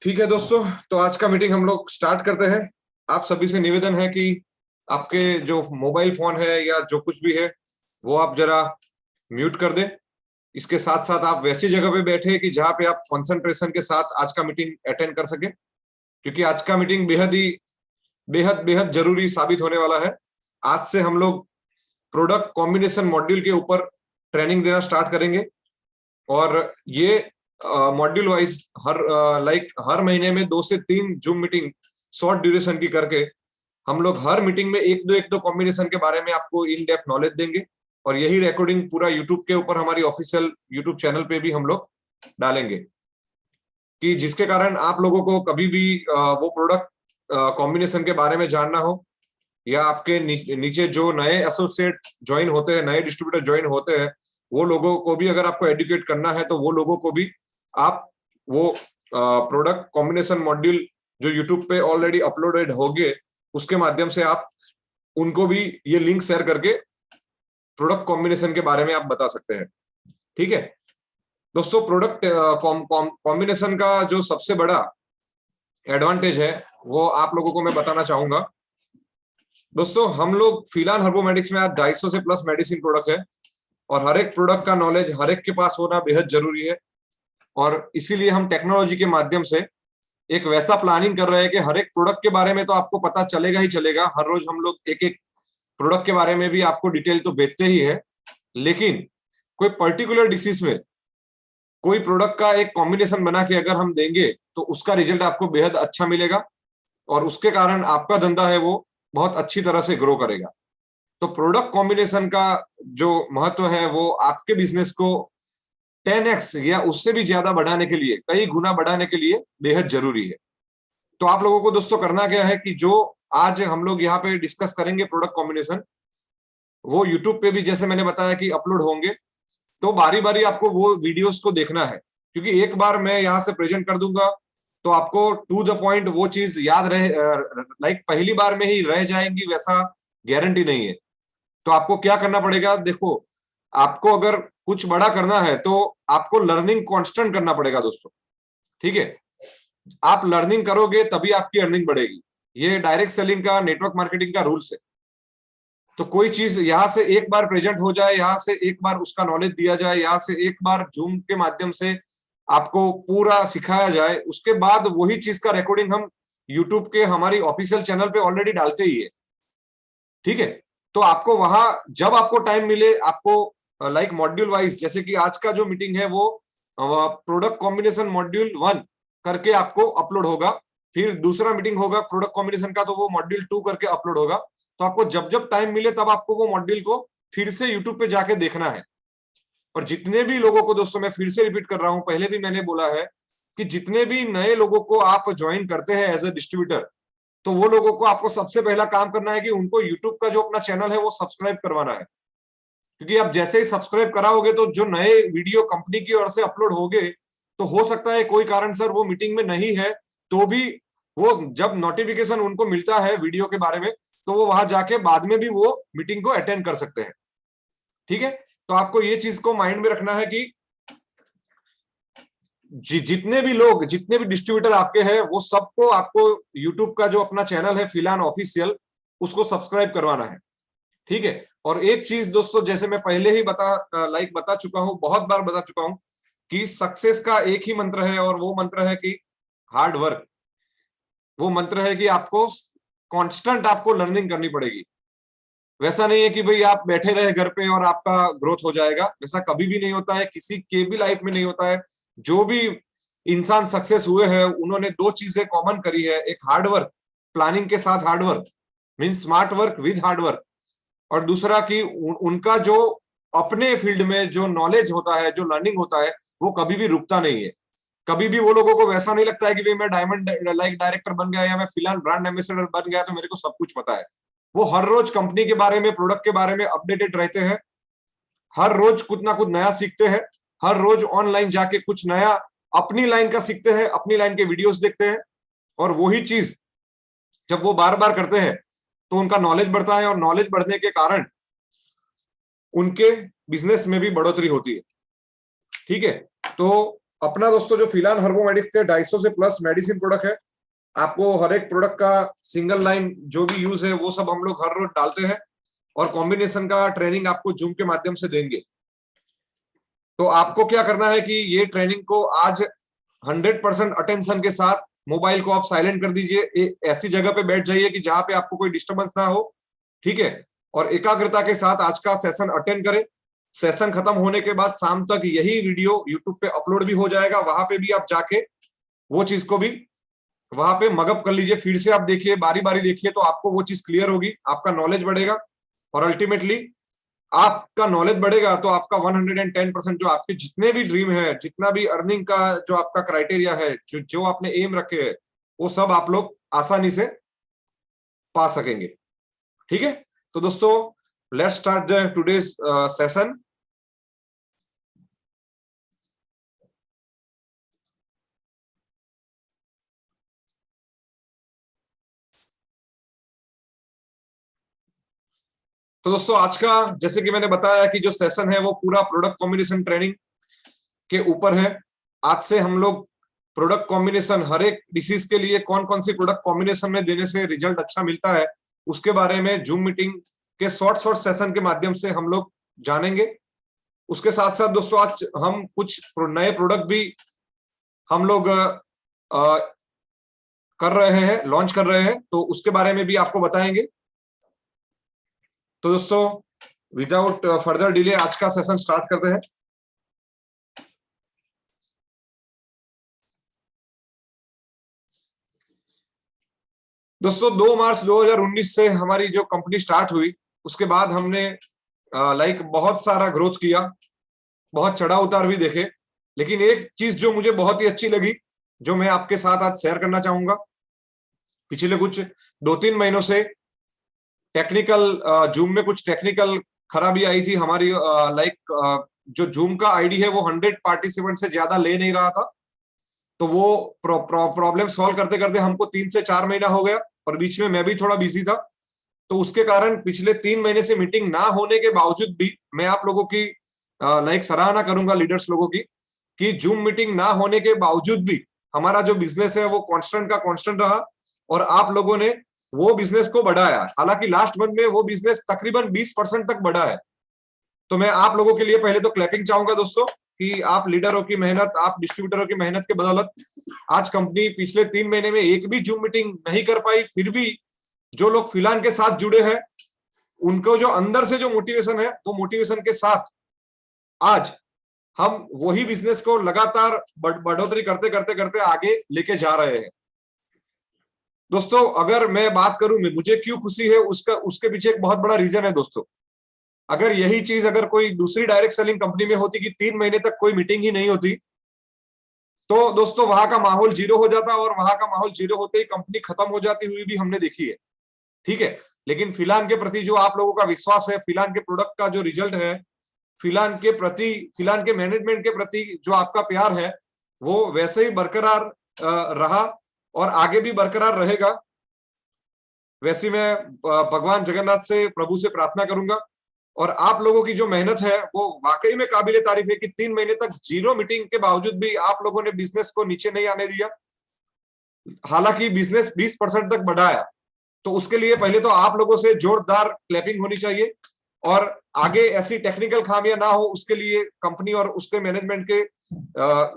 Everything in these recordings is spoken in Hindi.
ठीक है दोस्तों, तो आज का मीटिंग हम लोग स्टार्ट करते हैं। आप सभी से निवेदन है कि आपके जो मोबाइल फोन है या जो कुछ भी है वो आप जरा म्यूट कर दें। इसके साथ साथ आप वैसी जगह पे बैठे कि जहाँ पे आप कंसंट्रेशन के साथ आज का मीटिंग अटेंड कर सके, क्योंकि आज का मीटिंग बेहद बेहद जरूरी साबित होने वाला है। आज से हम लोग प्रोडक्ट कॉम्बिनेशन मॉड्यूल के ऊपर ट्रेनिंग देना स्टार्ट करेंगे और ये मॉड्यूल वाइज हर महीने में 2 से 3 जूम मीटिंग शॉर्ट ड्यूरेशन की करके हम लोग हर मीटिंग में एक दो कॉम्बिनेशन के बारे में आपको इन डेप्थ नॉलेज देंगे। और यही रिकॉर्डिंग पूरा यूट्यूब के ऊपर हमारी ऑफिशियल यूट्यूब चैनल पे भी हम लोग डालेंगे, कि जिसके कारण आप लोगों को कभी भी वो प्रोडक्ट कॉम्बिनेशन के बारे में जानना हो, या आपके नीचे जो नए एसोसिएट ज्वाइन होते हैं, नए डिस्ट्रीब्यूटर ज्वाइन होते हैं, वो लोगों को भी अगर आपको एडुकेट करना है तो वो लोगों को भी आप वो प्रोडक्ट कॉम्बिनेशन मॉड्यूल जो यूट्यूब पे ऑलरेडी अपलोडेड हो गए उसके माध्यम से आप उनको भी ये लिंक शेयर करके प्रोडक्ट कॉम्बिनेशन के बारे में आप बता सकते हैं। ठीक है दोस्तों, प्रोडक्ट कॉम्बिनेशन का जो सबसे बड़ा एडवांटेज है वो आप लोगों को मैं बताना चाहूंगा। दोस्तों, हम लोग फिलहाल हर्बोमेडिक्स में आज 250 से प्लस मेडिसिन प्रोडक्ट है और हर एक प्रोडक्ट का नॉलेज हर एक के पास होना बेहद जरूरी है। और इसीलिए हम टेक्नोलॉजी के माध्यम से एक वैसा प्लानिंग कर रहे हैं कि हर एक प्रोडक्ट के बारे में तो आपको पता चलेगा ही चलेगा। हर रोज हम लोग एक एक प्रोडक्ट के बारे में भी आपको डिटेल तो भेजते ही है, लेकिन कोई पर्टिकुलर डिसीज में कोई प्रोडक्ट का एक कॉम्बिनेशन बना के अगर हम देंगे तो उसका रिजल्ट आपको बेहद अच्छा मिलेगा और उसके कारण आपका धंधा है वो बहुत अच्छी तरह से ग्रो करेगा। तो प्रोडक्ट कॉम्बिनेशन का जो महत्व है वो आपके बिजनेस को 10x या उससे भी ज्यादा बढ़ाने के लिए, कई गुना बढ़ाने के लिए बेहद जरूरी है। तो आप लोगों को दोस्तों करना क्या है कि जो आज हम लोग यहाँ पे डिस्कस करेंगे प्रोडक्ट कॉम्बिनेशन, वो यूट्यूब पे भी जैसे मैंने बताया कि अपलोड होंगे, तो बारी बारी आपको वो वीडियोस को देखना है, क्योंकि एक बार मैं यहाँ से प्रेजेंट कर दूंगा तो आपको टू द पॉइंट वो चीज याद रहे, लाइक पहली बार में ही रह जाएंगी वैसा गारंटी नहीं है। तो आपको क्या करना पड़ेगा, देखो आपको अगर कुछ बड़ा करना है तो आपको लर्निंग कांस्टेंट करना पड़ेगा दोस्तों। ठीक है, आप लर्निंग करोगे तभी आपकी अर्निंग बढ़ेगी। ये डायरेक्ट सेलिंग का, नेटवर्क मार्केटिंग का रूल्स है। तो कोई चीज यहाँ से एक बार प्रेजेंट हो जाए, यहाँ से एक बार उसका नॉलेज दिया जाए, यहाँ से एक बार जूम के माध्यम से आपको पूरा सिखाया जाए, उसके बाद वही चीज का रिकॉर्डिंग हम यूट्यूब के हमारी ऑफिशियल चैनल पे ऑलरेडी डालते ही है। ठीक है, तो आपको वहां जब आपको टाइम मिले, आपको लाइक मॉड्यूल वाइज, जैसे कि आज का जो मीटिंग है वो प्रोडक्ट कॉम्बिनेशन मॉड्यूल 1 करके आपको अपलोड होगा, फिर दूसरा मीटिंग होगा प्रोडक्ट कॉम्बिनेशन का तो वो मॉड्यूल 2 करके अपलोड होगा। तो आपको जब जब टाइम मिले तब आपको वो मॉड्यूल को फिर से यूट्यूब पे जाके देखना है। और जितने भी लोगों को, दोस्तों मैं फिर से रिपीट कर रहा हूं, पहले भी मैंने बोला है कि जितने भी नए लोगों को आप ज्वाइन करते हैं एज ए डिस्ट्रीब्यूटर, तो वो लोगों को आपको सबसे पहला काम करना है कि उनको यूट्यूब का जो अपना चैनल है वो सब्सक्राइब करवाना है। क्योंकि आप जैसे ही सब्सक्राइब कराओगे तो जो नए वीडियो कंपनी की ओर से अपलोड होंगे, तो हो सकता है कोई कारण सर वो मीटिंग में नहीं है, तो भी वो जब नोटिफिकेशन उनको मिलता है वीडियो के बारे में तो वो वहां जाके बाद में भी वो मीटिंग को अटेंड कर सकते हैं। ठीक है, तो आपको ये चीज को माइंड में रखना है कि जितने भी लोग, जितने भी डिस्ट्रीब्यूटर आपके हैं, वो सबको आपको यूट्यूब का जो अपना चैनल है फिलहाल ऑफिशियल, उसको सब्सक्राइब करवाना है। ठीक है, और एक चीज दोस्तों, जैसे मैं पहले ही बता चुका हूं, बहुत बार बता चुका हूं कि सक्सेस का एक ही मंत्र है और वो मंत्र है कि हार्ड वर्क। वो मंत्र है कि आपको कांस्टेंट आपको लर्निंग करनी पड़ेगी। वैसा नहीं है कि भाई आप बैठे रहे घर पे और आपका ग्रोथ हो जाएगा, वैसा कभी भी नहीं होता है, किसी के भी लाइफ में नहीं होता है। जो भी इंसान सक्सेस हुए हैं उन्होंने दो चीजें कॉमन करी है, एक हार्डवर्क, प्लानिंग के साथ hard work mean smart work with hard work, और दूसरा कि उनका जो अपने फील्ड में जो नॉलेज होता है, जो लर्निंग होता है, वो कभी भी रुकता नहीं है। कभी भी वो लोगों को वैसा नहीं लगता है कि भाई मैं डायमंड लाइक डायरेक्टर बन गया या मैं फिलहाल ब्रांड एम्बेसडर बन गया तो मेरे को सब कुछ पता है। वो हर रोज कंपनी के बारे में, प्रोडक्ट के बारे में अपडेटेड रहते हैं, हर रोज कुछ ना कुछ नया सीखते हैं, हर रोज ऑनलाइन जाके कुछ नया अपनी लाइन का सीखते हैं, अपनी लाइन के वीडियोस देखते हैं, और वही चीज जब वो बार बार करते हैं तो उनका नॉलेज बढ़ता है और नॉलेज बढ़ने के कारण उनके बिजनेस में भी बढ़ोतरी होती है। ठीक है, तो अपना दोस्तों जो फिलहाल हर्बोमेडिक्स के 250 से प्लस मेडिसिन प्रोडक्ट है, आपको हर एक प्रोडक्ट का सिंगल लाइन जो भी यूज है वो सब हम लोग हर रोज डालते हैं, और कॉम्बिनेशन का ट्रेनिंग आपको जूम के माध्यम से देंगे। तो आपको क्या करना है कि ये ट्रेनिंग को आज 100% अटेंशन के साथ मोबाइल को आप साइलेंट कर दीजिए, ऐसी जगह पे बैठ जाइए कि जहां पे आपको कोई डिस्टरबेंस ना हो, ठीक है, और एकाग्रता के साथ आज का सेशन अटेंड करें। सेशन खत्म होने के बाद शाम तक यही वीडियो यूट्यूब पे अपलोड भी हो जाएगा, वहां पे भी आप जाके वो चीज को भी वहां पे मगअप कर लीजिए, फिर से आप देखिए, बारी बारी देखिए, तो आपको वो चीज क्लियर होगी, आपका नॉलेज बढ़ेगा, और अल्टीमेटली आपका नॉलेज बढ़ेगा तो आपका 110% जो आपके जितने भी ड्रीम है, जितना भी अर्निंग का जो आपका क्राइटेरिया है, जो आपने एम रखे हैं, वो सब आप लोग आसानी से पा सकेंगे। ठीक है, तो दोस्तों let's start the today's session. तो दोस्तों आज का, जैसे कि मैंने बताया कि जो सेशन है वो पूरा प्रोडक्ट कॉम्बिनेशन ट्रेनिंग के ऊपर है। आज से हम लोग प्रोडक्ट कॉम्बिनेशन, हर एक डिसीज के लिए कौन कौन सी प्रोडक्ट कॉम्बिनेशन में देने से रिजल्ट अच्छा मिलता है, उसके बारे में जूम मीटिंग के शॉर्ट शॉर्ट सेशन के माध्यम से हम लोग जानेंगे। उसके साथ साथ दोस्तों आज हम कुछ नए प्रोडक्ट भी हम लोग कर रहे हैं, लॉन्च कर रहे हैं, तो उसके बारे में भी आपको बताएंगे। तो दोस्तों विदाउट फर्दर डिले आज का सेशन स्टार्ट करते हैं। दोस्तों 2 मार्च 2019 से हमारी जो कंपनी स्टार्ट हुई, उसके बाद हमने बहुत सारा ग्रोथ किया, बहुत चढ़ाव उतार भी देखे, लेकिन एक चीज जो मुझे बहुत ही अच्छी लगी, जो मैं आपके साथ आज शेयर करना चाहूंगा। पिछले कुछ 2-3 महीनों से टेक्निकल जूम में कुछ टेक्निकल खराबी आई थी हमारी, जो जूम का आईडी है वो 100 पार्टिसिपेंट से ज्यादा ले नहीं रहा था, तो वो प्रॉब्लम सॉल्व करते करते हमको 3 से 4 महीना हो गया, और बीच में मैं भी थोड़ा बिजी था। तो उसके कारण पिछले 3 महीने से मीटिंग ना होने के बावजूद भी मैं आप लोगों की सराहना करूंगा, लीडर्स लोगों की, कि जूम मीटिंग ना होने के बावजूद भी हमारा जो बिजनेस है वो कांस्टेंट का कांस्टेंट रहा, और आप लोगों ने वो बिजनेस को बढ़ाया। हालांकि लास्ट मंथ में वो बिजनेस तकरीबन 20% तक बढ़ा है। तो मैं आप लोगों के लिए पहले तो क्लैपिंग चाहूंगा दोस्तों, कि आप लीडरों की मेहनत, आप डिस्ट्रीब्यूटरों की मेहनत के बदौलत आज कंपनी पिछले 3 महीने में एक भी जूम मीटिंग नहीं कर पाई, फिर भी जो लोग फिलहाल के साथ जुड़े हैं, उनको जो अंदर से जो मोटिवेशन है, वो मोटिवेशन के साथ आज हम वही बिजनेस को लगातार बढ़ोतरी करते करते करते आगे लेके जा रहे हैं। दोस्तों अगर मैं बात करूं, मुझे क्यों खुशी है, उसके पीछे एक बहुत बड़ा रीजन है दोस्तों। अगर यही चीज अगर कोई दूसरी डायरेक्ट सेलिंग कंपनी में होती कि 3 महीने तक कोई मीटिंग ही नहीं होती, तो दोस्तों वहां का माहौल जीरो हो जाता, और वहां का माहौल जीरो होते ही कंपनी खत्म हो जाती हुई भी हमने देखी है। ठीक है, लेकिन फिलहाल के प्रति जो आप लोगों का विश्वास है, फिलहाल के प्रोडक्ट का जो रिजल्ट है, फिलहाल के प्रति, फिलहाल के मैनेजमेंट के प्रति जो आपका प्यार है, वो वैसे ही बरकरार रहा और आगे भी बरकरार रहेगा। वैसे मैं भगवान जगन्नाथ से, प्रभु से प्रार्थना करूंगा, और आप लोगों की जो मेहनत है वो वाकई में काबिले तारीफ है, कि 3 महीने तक जीरो मीटिंग के बावजूद भी आप लोगों ने बिजनेस को नीचे नहीं आने दिया। हालांकि बिजनेस 20% तक बढ़ाया, तो उसके लिए पहले तो आप लोगों से जोरदार क्लैपिंग होनी चाहिए, और आगे ऐसी टेक्निकल खामियां ना हो, उसके लिए कंपनी और उसके मैनेजमेंट के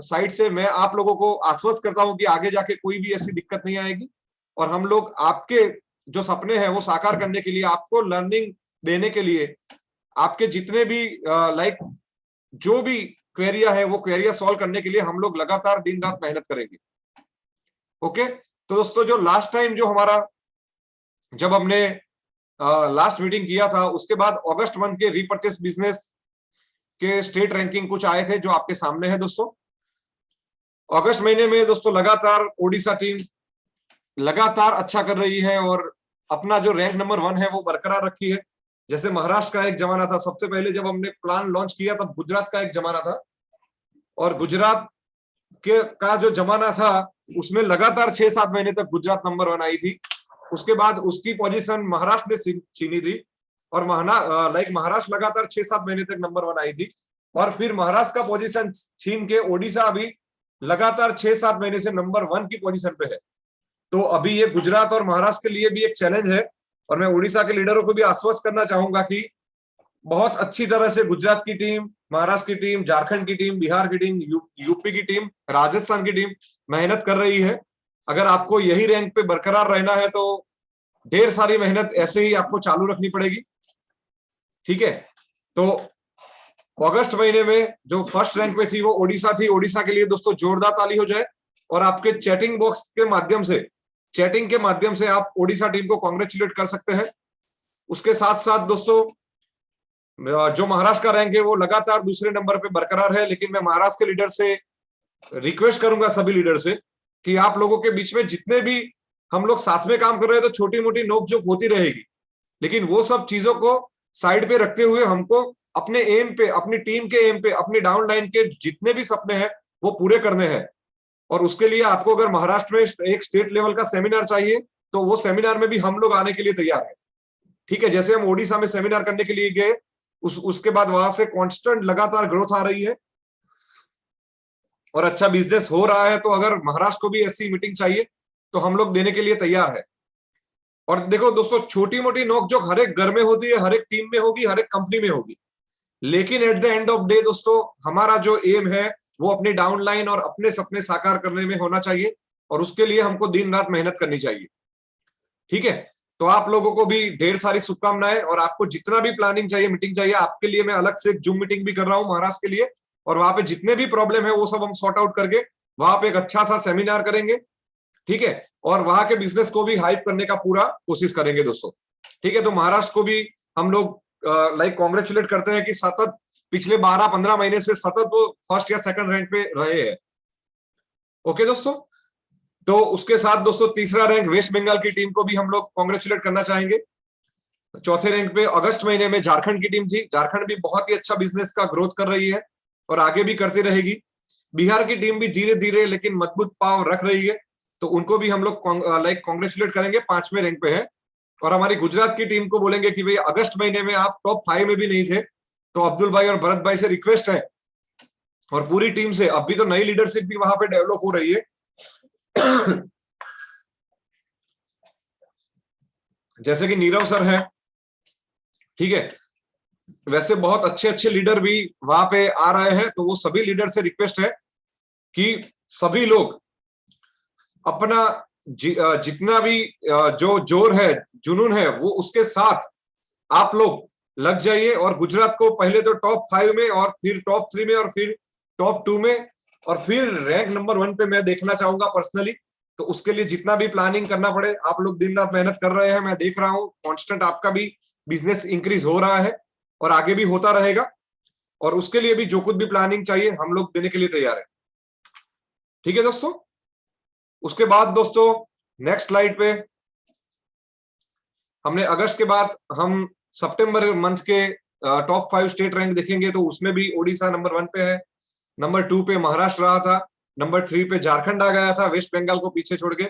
साइड से मैं आप लोगों को आश्वस्त करता हूं कि आगे जाके कोई भी ऐसी दिक्कत नहीं आएगी, और हम लोग आपके जो सपने हैं वो साकार करने के लिए, आपको लर्निंग देने के लिए, आपके जितने भी जो भी क्वेरिया है वो क्वेरिया सॉल्व करने के लिए हम लोग लगातार दिन रात मेहनत करेंगे। ओके, तो दोस्तों जो लास्ट टाइम जो हमारा, जब हमने लास्ट मीटिंग किया था, उसके बाद अगस्त मंथ के रीपर्चेस बिजनेस के स्टेट रैंकिंग कुछ आए थे जो आपके सामने है दोस्तों। अगस्त महीने में दोस्तों लगातार ओडिशा टीम लगातार अच्छा कर रही है, और अपना जो रैंक नंबर 1 है वो बरकरार रखी है। जैसे महाराष्ट्र का एक जमाना था, सबसे पहले जब हमने प्लान लॉन्च किया तब गुजरात का एक जमाना था, और गुजरात के का जो जमाना था उसमें लगातार 6-7 महीने तक गुजरात नंबर 1 आई थी। उसके बाद उसकी पोजीशन महाराष्ट्र ने छीनी थी, और महाराष्ट्र लगातार 6-7 महीने तक नंबर 1 आई थी, और फिर महाराष्ट्र का पोजीशन छीन के ओडिशा अभी लगातार 6-7 महीने से नंबर 1 की पोजीशन पे है। तो अभी ये गुजरात और महाराष्ट्र के लिए भी एक चैलेंज है, और मैं उड़ीसा के लीडरों को भी आश्वस्त करना चाहूंगा कि बहुत अच्छी तरह से गुजरात की टीम, महाराष्ट्र की टीम, झारखंड की टीम, बिहार की टीम, यूपी की टीम, राजस्थान की टीम मेहनत कर रही है। अगर आपको यही रैंक पे बरकरार रहना है तो ढेर सारी मेहनत ऐसे ही आपको चालू रखनी पड़ेगी। ठीक है, तो अगस्त महीने में जो फर्स्ट रैंक पे थी वो ओडिशा थी। ओडिशा के लिए दोस्तों जोरदार ताली हो जाए, और आपके चैटिंग बॉक्स के माध्यम से, चैटिंग के माध्यम से आप ओडिशा टीम को कॉन्ग्रेचुलेट कर सकते हैं। उसके साथ साथ दोस्तों जो महाराष्ट्र का रैंक है वो लगातार दूसरे नंबर पे बरकरार है, लेकिन मैं महाराष्ट्र के लीडर से रिक्वेस्ट करूंगा, सभी लीडर से, कि आप लोगों के बीच में जितने भी हम लोग साथ में काम कर रहे हैं तो छोटी मोटी नोकझोंक होती रहेगी, लेकिन वो सब चीजों को साइड पे रखते हुए हमको अपने एम पे, अपनी टीम के एम पे, अपनी डाउन लाइन के जितने भी सपने हैं वो पूरे करने हैं। और उसके लिए आपको अगर महाराष्ट्र में एक स्टेट लेवल का सेमिनार चाहिए तो वो सेमिनार में भी हम लोग आने के लिए तैयार है। ठीक है, जैसे हम ओडिशा में सेमिनार करने के लिए गए, उसके बाद वहां से कांस्टेंट लगातार ग्रोथ आ रही है और अच्छा बिजनेस हो रहा है। तो अगर महाराष्ट्र को भी ऐसी मीटिंग चाहिए तो हम लोग देने के लिए तैयार है। और देखो दोस्तों, छोटी मोटी नोकझोंक हर एक घर में होती है, हर एक टीम में होगी, हर एक कंपनी में होगी, लेकिन at the end of day दोस्तों हमारा जो एम है वो अपनी डाउन लाइन और अपने सपने साकार करने में होना चाहिए, और उसके लिए हमको दिन रात मेहनत करनी चाहिए। ठीक है, तो आप लोगों को भी ढेर सारी शुभकामनाएं, और आपको जितना भी प्लानिंग चाहिए, मीटिंग चाहिए, आपके लिए मैं अलग से एक जूम मीटिंग भी कर रहा हूं महाराष्ट्र के लिए, और वहां पे जितने भी प्रॉब्लम है वो सब हम सॉर्ट आउट करके वहां पे एक अच्छा सा सेमिनार करेंगे। ठीक है, और वहां के बिजनेस को भी हाइप करने का पूरा कोशिश करेंगे दोस्तों। ठीक है, तो महाराष्ट्र को भी हम लोग कॉन्ग्रेचुलेट करते हैं कि सतत पिछले 12-15 महीने से सतत वो फर्स्ट या सेकंड रैंक पे रहे हैं। ओके दोस्तों, तो उसके साथ दोस्तों तीसरा रैंक वेस्ट बंगाल की टीम को भी हम लोग कॉन्ग्रेचुलेट करना चाहेंगे। चौथे रैंक पे अगस्त महीने में झारखंड की टीम थी। झारखंड भी बहुत ही अच्छा बिजनेस का ग्रोथ कर रही है और आगे भी करती रहेगी। बिहार की टीम भी धीरे धीरे लेकिन मजबूत पाव रख रही है, तो उनको भी हम लोग कॉन्ग्रेचुलेट करेंगे, 5वें रैंक पे है। और हमारी गुजरात की टीम को बोलेंगे कि भाई अगस्त महीने में आप टॉप 5 में भी नहीं थे, तो अब्दुल भाई और भरत भाई से रिक्वेस्ट है और पूरी टीम से, अभी तो नई लीडरशिप भी वहां पे डेवलप हो रही है जैसे कि नीरव सर है। ठीक है, वैसे बहुत अच्छे अच्छे लीडर भी वहां पे आ रहे हैं, तो वो सभी लीडर से रिक्वेस्ट है कि सभी लोग अपना जितना भी जो जोर है, जुनून है, वो उसके साथ आप लोग लग जाइए और गुजरात को पहले तो टॉप 5 में और फिर टॉप 3 में और फिर टॉप 2 में और फिर रैंक नंबर 1 पे मैं देखना चाहूंगा पर्सनली। तो उसके लिए जितना भी प्लानिंग करना पड़े, आप लोग दिन रात मेहनत कर रहे हैं, मैं देख रहा हूँ कांस्टेंट आपका भी बिजनेस इंक्रीज हो रहा है और आगे भी होता रहेगा, और उसके लिए भी जो कुछ भी प्लानिंग चाहिए हम लोग देने के लिए तैयार है। ठीक है दोस्तों, उसके बाद दोस्तों नेक्स्ट स्लाइड पे हमने अगस्त के बाद हम सितंबर मंथ के टॉप 5 स्टेट रैंक देखेंगे, तो उसमें भी ओडिशा नंबर 1 पे है, नंबर 2 पे महाराष्ट्र रहा था, नंबर 3 पे झारखंड आ गया था वेस्ट बंगाल को पीछे छोड़ के,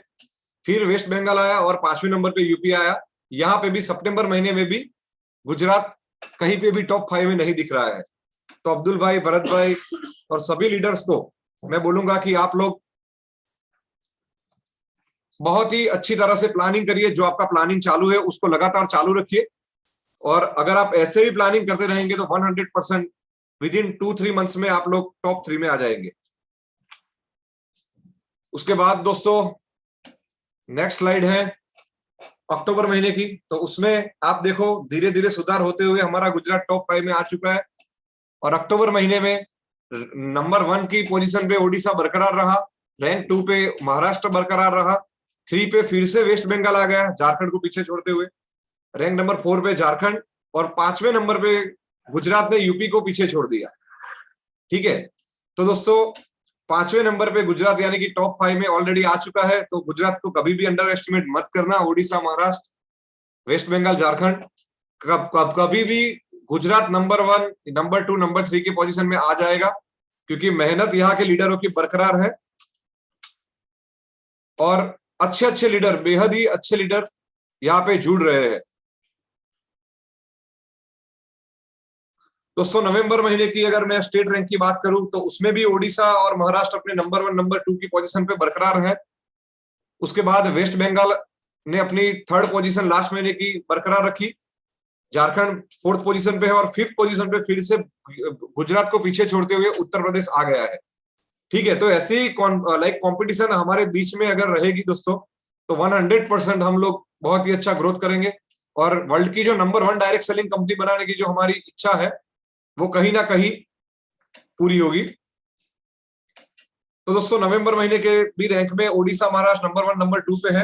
फिर वेस्ट बंगाल आया और 5वें नंबर पे यूपी आया। यहाँ पे भी सितंबर महीने में भी गुजरात कहीं पे भी टॉप 5 में नहीं दिख रहा है। तो अब्दुल भाई, भरत भाई और सभी लीडर्स को मैं बोलूंगा कि आप लोग बहुत ही अच्छी तरह से प्लानिंग करिए, जो आपका प्लानिंग चालू है उसको लगातार चालू रखिए, और अगर आप ऐसे ही प्लानिंग करते रहेंगे तो 100% विद इन 2-3 मंथ्स में आप लोग टॉप 3 में आ जाएंगे। उसके बाद दोस्तों नेक्स्ट स्लाइड है अक्टूबर महीने की, तो उसमें आप देखो धीरे धीरे सुधार होते हुए हमारा गुजरात टॉप 5 में आ चुका है, और अक्टूबर महीने में नंबर 1 की पोजीशन पे ओडिशा बरकरार रहा, रैंक 2 पे महाराष्ट्र बरकरार रहा, 3 पे फिर से वेस्ट बंगाल आ गया झारखंड को पीछे छोड़ते हुए, रैंक नंबर 4 पे झारखंड, और 5वें नंबर पे गुजरात ने यूपी को पीछे छोड़ दिया। ठीक है, तो दोस्तों 5वें नंबर पे गुजरात यानी कि टॉप 5 में ऑलरेडी आ चुका है, तो गुजरात को कभी भी अंडर एस्टिमेट मत करना। ओडिशा, महाराष्ट्र, वेस्ट बंगाल, झारखंड कभी भी गुजरात नंबर 1, नंबर 2, नंबर 3 की पोजीशन में आ जाएगा, क्योंकि मेहनत यहाँ के लीडरों की बरकरार है और अच्छे अच्छे लीडर, बेहद ही अच्छे लीडर यहाँ पे जुड़ रहे हैं। दोस्तों नवंबर महीने की अगर मैं स्टेट रैंक की बात करूं तो उसमें भी ओडिशा और महाराष्ट्र अपने नंबर 1 नंबर 2 की पोजीशन पे बरकरार है। उसके बाद वेस्ट बंगाल ने अपनी थर्ड पोजीशन लास्ट महीने की बरकरार रखी। झारखंड फोर्थ पोजीशन पे है और फिफ्थ पोजीशन पे फिर से गुजरात को पीछे छोड़ते हुए उत्तर प्रदेश आ गया है। ठीक है, तो ऐसी कंपटीशन हमारे बीच में अगर रहेगी दोस्तों तो 100% हम लोग बहुत ही अच्छा ग्रोथ करेंगे और वर्ल्ड की जो नंबर 1 डायरेक्ट सेलिंग कंपनी बनाने की जो हमारी इच्छा है वो कहीं ना कहीं पूरी होगी। तो दोस्तों नवंबर महीने के भी रैंक में ओडिशा महाराष्ट्र नंबर 1 नंबर 2 पे है।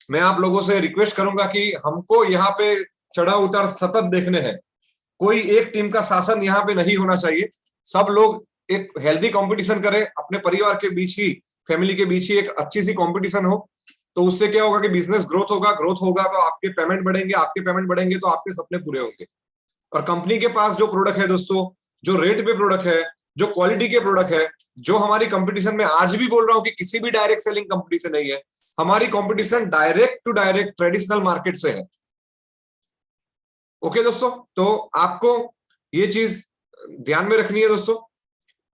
मैं आप लोगों से रिक्वेस्ट करूंगा कि हमको यहाँ पे चढ़ाव उतार सतत देखने हैं। कोई एक टीम का शासन यहाँ पे नहीं होना चाहिए। सब लोग एक हेल्दी कंपटीशन करें, अपने परिवार के बीच ही, फैमिली के बीच ही एक अच्छी सी कंपटीशन हो। तो उससे क्या होगा कि बिजनेस ग्रोथ होगा, ग्रोथ होगा तो आपके पेमेंट बढ़ेंगे, आपके पेमेंट बढ़ेंगे तो आपके सपने पूरे होंगे। और कंपनी के पास जो प्रोडक्ट है दोस्तों, जो रेट पे प्रोडक्ट है, जो क्वालिटी के प्रोडक्ट है, जो हमारी कंपटीशन में आज भी बोल रहा हूं कि किसी भी डायरेक्ट सेलिंग कंपनी से नहीं है, हमारी competition direct to direct traditional market से है। ओके दोस्तों, तो आपको ये चीज ध्यान में रखनी है दोस्तों।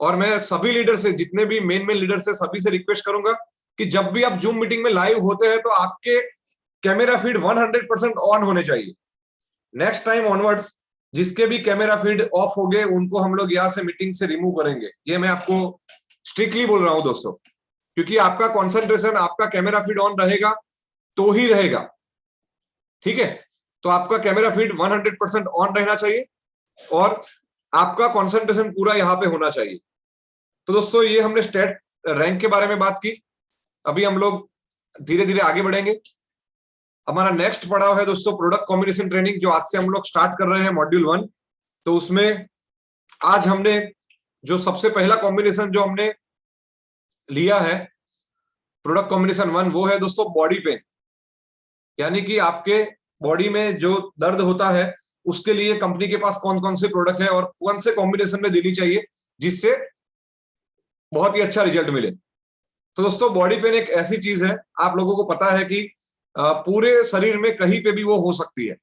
और मैं सभी लीडर से, जितने भी मेन लीडर से, सभी से रिक्वेस्ट करूंगा कि जब भी आप जूम मीटिंग में लाइव होते हैं तो आपके कैमरा फीड 100% ऑन होने चाहिए। नेक्स्ट टाइम ऑनवर्ड्स जिसके भी कैमरा फीड ऑफ हो गए उनको हम लोग यहाँ से मीटिंग से रिमूव करेंगे। ये मैं आपको स्ट्रिक्टली बोल रहा हूं दोस्तों, क्योंकि आपका कॉन्सेंट्रेशन, आपका कैमरा फीड ऑन रहेगा तो ही रहेगा। ठीक है, तो आपका कैमरा फीड 100% ऑन रहना चाहिए और आपका कॉन्सेंट्रेशन पूरा यहाँ पे होना चाहिए। तो दोस्तों ये हमने स्टेट रैंक के बारे में बात की। अभी हम लोग धीरे धीरे आगे बढ़ेंगे। हमारा नेक्स्ट पड़ाव है दोस्तों प्रोडक्ट कॉम्बिनेशन ट्रेनिंग, जो आज से हम लोग स्टार्ट कर रहे हैं मॉड्यूल 1। तो उसमें आज हमने जो सबसे पहला कॉम्बिनेशन जो हमने लिया है प्रोडक्ट कॉम्बिनेशन 1, वो है दोस्तों बॉडी पेन। यानी कि आपके बॉडी में जो दर्द होता है उसके लिए कंपनी के पास कौन कौन से प्रोडक्ट है और कौन से कॉम्बिनेशन में देनी चाहिए जिससे बहुत ही अच्छा रिजल्ट मिले। तो दोस्तों बॉडी पेन एक ऐसी चीज है, आप लोगों को पता है कि पूरे शरीर में कहीं पे भी वो हो सकती है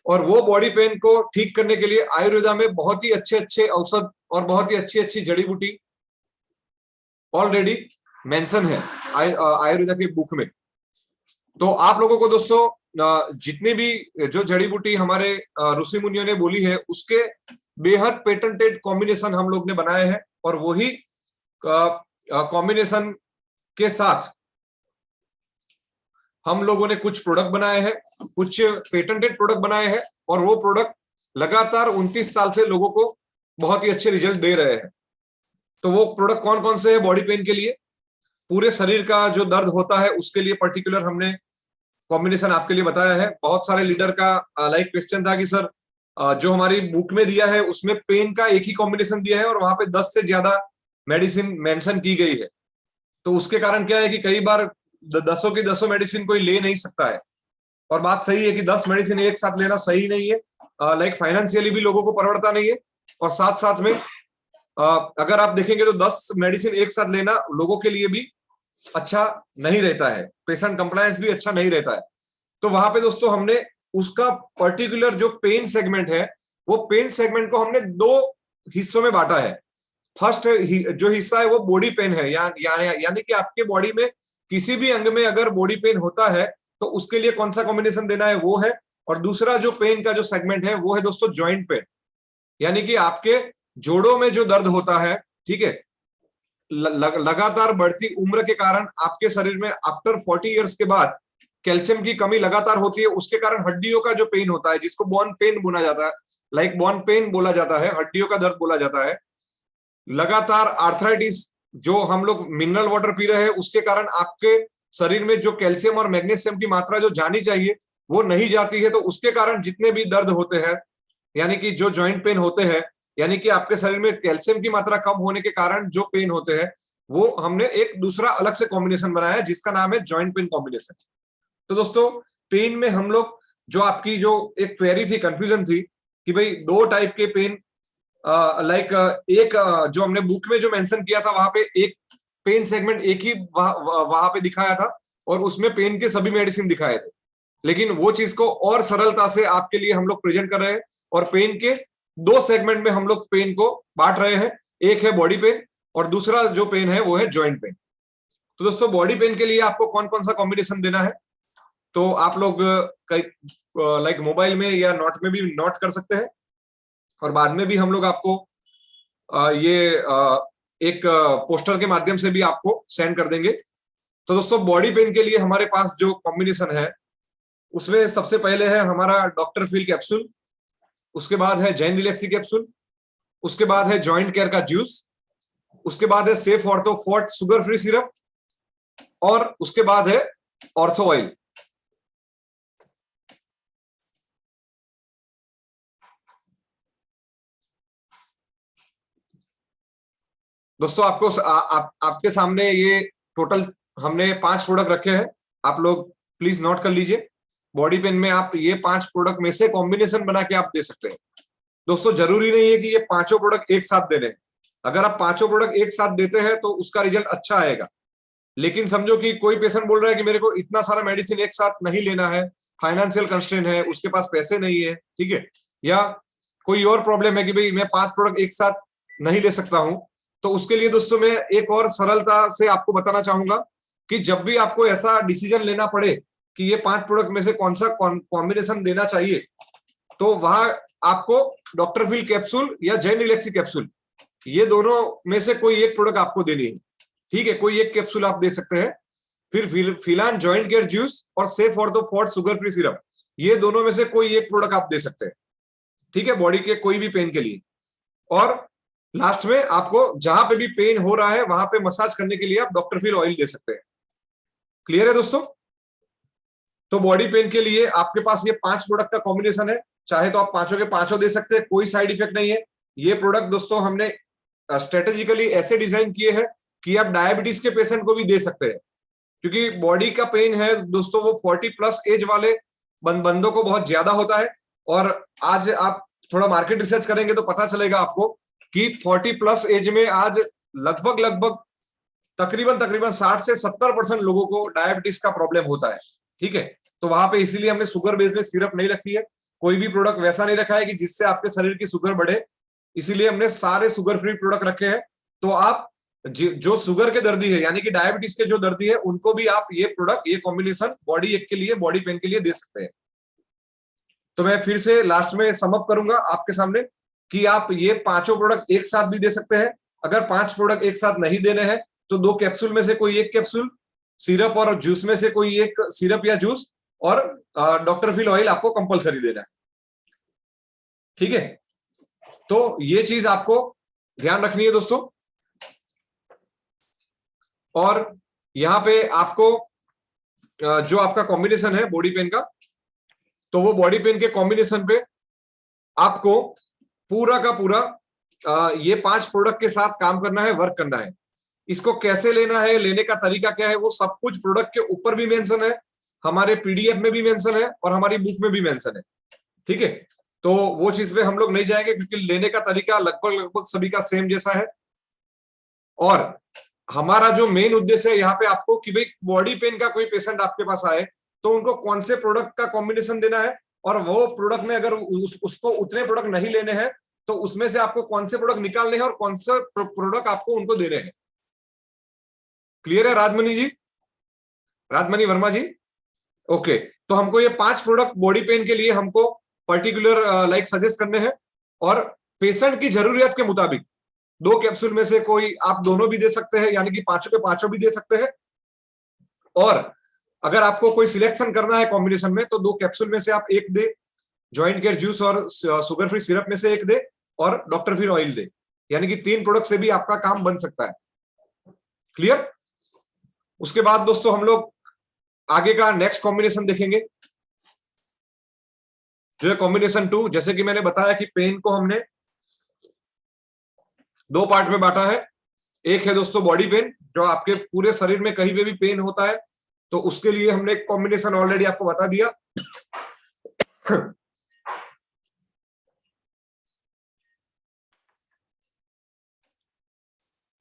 और वो बॉडी पेन को ठीक करने के लिए आयुर्वेदा में बहुत ही अच्छे अच्छे औषध और बहुत ही अच्छी अच्छी जड़ी बूटी ऑलरेडी मेंशन है आयुर्वेदा की बुक में। तो आप लोगों को दोस्तों जितने भी जो जड़ी बूटी हमारे ऋषि मुनियों ने बोली है उसके बेहद पेटेंटेड कॉम्बिनेशन हम लोग ने बनाए हैं और वही कॉम्बिनेशन के साथ हम लोगों ने कुछ प्रोडक्ट बनाए हैं, कुछ पेटेंटेड प्रोडक्ट बनाए हैं और वो प्रोडक्ट लगातार 29 साल से लोगों को बहुत ही अच्छे रिजल्ट दे रहे हैं। तो वो प्रोडक्ट कौन कौन से है बॉडी पेन के लिए, पूरे शरीर का जो दर्द होता है उसके लिए पर्टिकुलर हमने कॉम्बिनेशन आपके लिए बताया है। बहुत सारे लीडर का क्वेश्चन था कि सर जो हमारी बुक में दिया है उसमें पेन का एक ही कॉम्बिनेशन दिया है और वहां पे 10 से ज्यादा मेडिसिन मेंशन की गई है। तो उसके कारण क्या है कि कई बार दसों की दसों मेडिसिन कोई ले नहीं सकता है। और बात सही है कि 10 मेडिसिन एक साथ लेना सही नहीं है, फाइनेंशियली भी लोगों को परवड़ता नहीं है। और साथ साथ में अगर आप देखेंगे तो 10 मेडिसिन एक साथ लेना लोगों के लिए भी अच्छा नहीं रहता है, पेशेंट कंप्लायंस भी अच्छा नहीं रहता है। तो वहां पे दोस्तों हमने उसका पर्टिकुलर जो पेन सेगमेंट है वो पेन सेगमेंट को हमने 2 हिस्सों में बांटा है। फर्स्ट जो हिस्सा है वो बॉडी पेन है, यानी कि आपके बॉडी में किसी भी अंग में अगर बॉडी पेन होता है तो उसके लिए कौन सा कॉम्बिनेशन देना है वो है। और दूसरा जो पेन का जो सेगमेंट है वो है दोस्तों जॉइंट पेन, यानी कि आपके जोड़ों में जो दर्द होता है। ठीक है, लगातार बढ़ती उम्र के कारण आपके शरीर में आफ्टर 40 इयर्स के बाद कैल्शियम की कमी लगातार होती है, उसके कारण हड्डियों का जो पेन होता है जिसको बोन पेन बोला जाता है, बोन पेन बोला जाता है, हड्डियों का दर्द बोला जाता है। लगातार आर्थराइटिस, जो हम लोग मिनरल वाटर पी रहे हैं उसके कारण आपके शरीर में जो कैल्शियम और मैग्नीशियम की मात्रा जो जानी चाहिए वो नहीं जाती है। तो उसके कारण जितने भी दर्द होते हैं, यानी कि जो जॉइंट पेन होते हैं, यानी कि आपके शरीर में कैल्शियम की मात्रा कम होने के कारण जो पेन होते हैं, वो हमने एक दूसरा अलग से कॉम्बिनेशन बनाया है जिसका नाम है जॉइंट पेन कॉम्बिनेशन। तो दोस्तों पेन में हम लोग जो आपकी जो एक क्वेरी थी, कंफ्यूजन थी कि भाई 2 टाइप के पेन, एक जो हमने बुक में जो मेंशन किया था वहां पे एक पेन सेगमेंट एक ही वहां पे दिखाया था और उसमें पेन के सभी मेडिसिन दिखाए थे। लेकिन वो चीज को और सरलता से आपके लिए हम लोग प्रेजेंट कर रहे हैं। और पेन के दो सेगमेंट में हम लोग पेन को बांट रहे हैं, एक है बॉडी पेन और दूसरा जो पेन है वो है जॉइंट पेन। तो दोस्तों बॉडी पेन के लिए आपको कौन कौन सा कॉम्बिनेशन देना है, तो आप लोग लाइक मोबाइल में या नोट में भी नोट कर सकते हैं, और बाद में भी हम लोग आपको ये एक पोस्टर के माध्यम से भी आपको सेंड कर देंगे। तो दोस्तों बॉडी पेन के लिए हमारे पास जो कॉम्बिनेशन है उसमें सबसे पहले है हमारा डॉक्टर फील कैप्सूल, उसके बाद है जैन रिलैक्सी कैप्सूल, उसके बाद है जॉइंट केयर का जूस, उसके बाद है safe ortho fort sugar free syrup, और उसके बाद है ऑर्थो ऑयल। दोस्तों आपको आपके सामने ये टोटल हमने 5 प्रोडक्ट रखे हैं, आप लोग प्लीज नोट कर लीजिए। बॉडी पेन में आप ये 5 प्रोडक्ट में से कॉम्बिनेशन बना के आप दे सकते हैं। दोस्तों जरूरी नहीं है कि ये पांचों प्रोडक्ट एक साथ देने हैं, अगर आप पांचों प्रोडक्ट एक साथ देते हैं तो उसका रिजल्ट अच्छा आएगा। लेकिन समझो कि कोई पेशेंट बोल रहा है कि मेरे को इतना सारा मेडिसिन एक साथ नहीं लेना है, फाइनेंशियल कंस्ट्रेंट है, उसके पास पैसे नहीं है, ठीक है, या कोई और प्रॉब्लम है कि भाई मैं 5 प्रोडक्ट एक साथ नहीं ले सकता हूं, तो उसके लिए दोस्तों मैं एक और सरलता से आपको बताना चाहूंगा कि जब भी आपको ऐसा डिसीजन लेना पड़े कि ये 5 प्रोडक्ट में से कौन सा कॉम्बिनेशन देना चाहिए, तो वहां आपको डॉक्टर फील कैप्सूल या जैन रिलैक्सी कैप्सूल, ये दोनों में से कोई एक प्रोडक्ट आपको देनी है, ठीक है, कोई एक कैप्सूल आप दे सकते हैं। फिर फिलान जॉइंट केयर जूस और safe ortho fort sugar free syrup, ये दोनों में से कोई एक प्रोडक्ट आप दे सकते हैं, ठीक है, बॉडी के कोई भी पेन के लिए। और लास्ट में आपको जहां पे भी पेन हो रहा है वहां पे मसाज करने के लिए आप डॉक्टर फील ऑयल दे सकते हैं। क्लियर है दोस्तों? तो बॉडी पेन के लिए आपके पास ये 5 प्रोडक्ट का कॉम्बिनेशन है, चाहे तो आप पांचों के पांचों दे सकते हैं, कोई साइड इफेक्ट नहीं है। ये प्रोडक्ट दोस्तों हमने स्ट्रेटेजिकली ऐसे डिजाइन किए हैं कि आप डायबिटीज के पेशेंट को भी दे सकते हैं, क्योंकि बॉडी का पेन है दोस्तों वो 40 प्लस एज वाले बंदों को बहुत ज्यादा होता है। और आज आप थोड़ा मार्केट रिसर्च करेंगे तो पता चलेगा आपको कि 40 प्लस एज में आज लगभग लगभग तकरीबन तकरीबन 60 से 70% लोगों को डायबिटीज का प्रॉब्लम होता है, ठीक है। तो वहां पे इसीलिए हमने शुगर बेस में सिरप नहीं रखी है, कोई भी प्रोडक्ट वैसा नहीं रखा है कि जिससे आपके शरीर की शुगर बढ़े, इसीलिए हमने सारे शुगर फ्री प्रोडक्ट रखे हैं। तो आप जो शुगर के दर्दी है यानी कि डायबिटीज के जो दर्दी है उनको भी आप ये प्रोडक्ट, ये कॉम्बिनेशन बॉडी एक के लिए, बॉडी पेन के लिए दे सकते हैं। तो मैं फिर से लास्ट में सम अप करूंगा आपके सामने कि आप ये पांचों प्रोडक्ट एक साथ भी दे सकते हैं। अगर 5 प्रोडक्ट एक साथ नहीं देने हैं तो 2 कैप्सूल में से कोई एक कैप्सूल, सिरप और जूस में से कोई एक सिरप या जूस, और डॉक्टर फील ऑयल आपको कंपलसरी देना है, ठीक है। तो ये चीज आपको ध्यान रखनी है दोस्तों। और यहाँ पे आपको जो आपका कॉम्बिनेशन है बॉडी पेन का, तो वो बॉडी पेन के कॉम्बिनेशन पे आपको पूरा का पूरा ये 5 प्रोडक्ट के साथ काम करना है, वर्क करना है। इसको कैसे लेना है, लेने का तरीका क्या है, वो सब कुछ प्रोडक्ट के ऊपर भी मेंशन है, हमारे पीडीएफ में भी मेंशन है और हमारी बुक में भी मेंशन है, ठीक है। तो वो चीज पे हम लोग नहीं जाएंगे क्योंकि लेने का तरीका लगभग लगभग सभी का सेम जैसा है। और हमारा जो मेन उद्देश्य है यहाँ पे आपको कि भाई बॉडी पेन का कोई पेशेंट आपके पास आए तो उनको कौन से प्रोडक्ट का कॉम्बिनेशन देना है, और वो प्रोडक्ट में अगर उसको उतने प्रोडक्ट नहीं लेने हैं तो उसमें से आपको कौन से प्रोडक्ट निकालने हैं और कौन से प्रोडक्ट आपको उनको देने हैं। क्लियर है राजमणि जी, राजमणि वर्मा जी? ओके, तो हमको ये 5 प्रोडक्ट बॉडी पेन के लिए हमको पर्टिकुलर लाइक सजेस्ट करने हैं, और पेशेंट की जरूरियत के मुताबिक 2 कैप्सूल में से कोई आप दोनों भी दे सकते हैं, यानी कि पांचों के पांचों भी दे सकते हैं। और अगर आपको कोई सिलेक्शन करना है कॉम्बिनेशन में तो 2 कैप्सूल में से आप एक दे, जॉइंट केयर जूस और शुगर फ्री सिरप में से एक दे, और डॉक्टर फील ऑयल दे, यानी कि 3 प्रोडक्ट से भी आपका काम बन सकता है। क्लियर? उसके बाद दोस्तों हम लोग आगे का नेक्स्ट कॉम्बिनेशन देखेंगे जो है कॉम्बिनेशन 2। जैसे कि मैंने बताया कि पेन को हमने 2 पार्ट में बांटा है। एक है दोस्तों बॉडी पेन, जो आपके पूरे शरीर में कहीं पे भी पेन होता है, तो उसके लिए हमने एक कॉम्बिनेशन ऑलरेडी आपको बता दिया।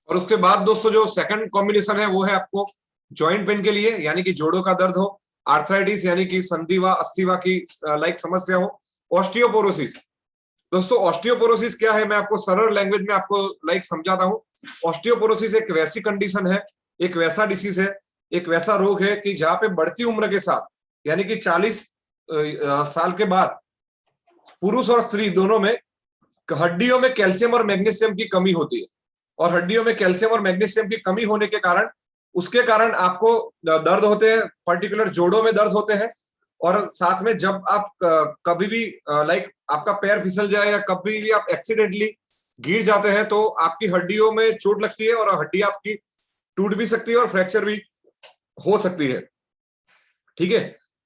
और उसके बाद दोस्तों जो सेकंड कॉम्बिनेशन है वो है आपको जॉइंट पेन के लिए, यानी कि जोड़ों का दर्द हो, आर्थराइटिस यानी कि संधिवा अस्थिवा की लाइक समस्या हो, ऑस्टियोपोरोसिस। दोस्तों ऑस्टियोपोरोसिस क्या है, मैं आपको सरल लैंग्वेज में आपको लाइक समझाता हूँ। ऑस्टियोपोरोसिस एक वैसी कंडीशन है, एक वैसा डिसीज है, एक वैसा रोग है कि जहां पे बढ़ती उम्र के साथ यानी कि 40 साल के बाद पुरुष और स्त्री दोनों में हड्डियों में कैल्शियम और मैग्नीशियम की कमी होती है। और हड्डियों में कैल्शियम और मैग्नीशियम की कमी होने के कारण, उसके कारण आपको दर्द होते हैं, पर्टिकुलर जोड़ों में दर्द होते हैं। और साथ में जब आप कभी भी लाइक आपका पैर फिसल जाए या कभी भी आप एक्सीडेंटली गिर जाते हैं तो आपकी हड्डियों में चोट लगती है और हड्डी आपकी टूट भी सकती है और फ्रैक्चर भी हो सकती है। ठीक है,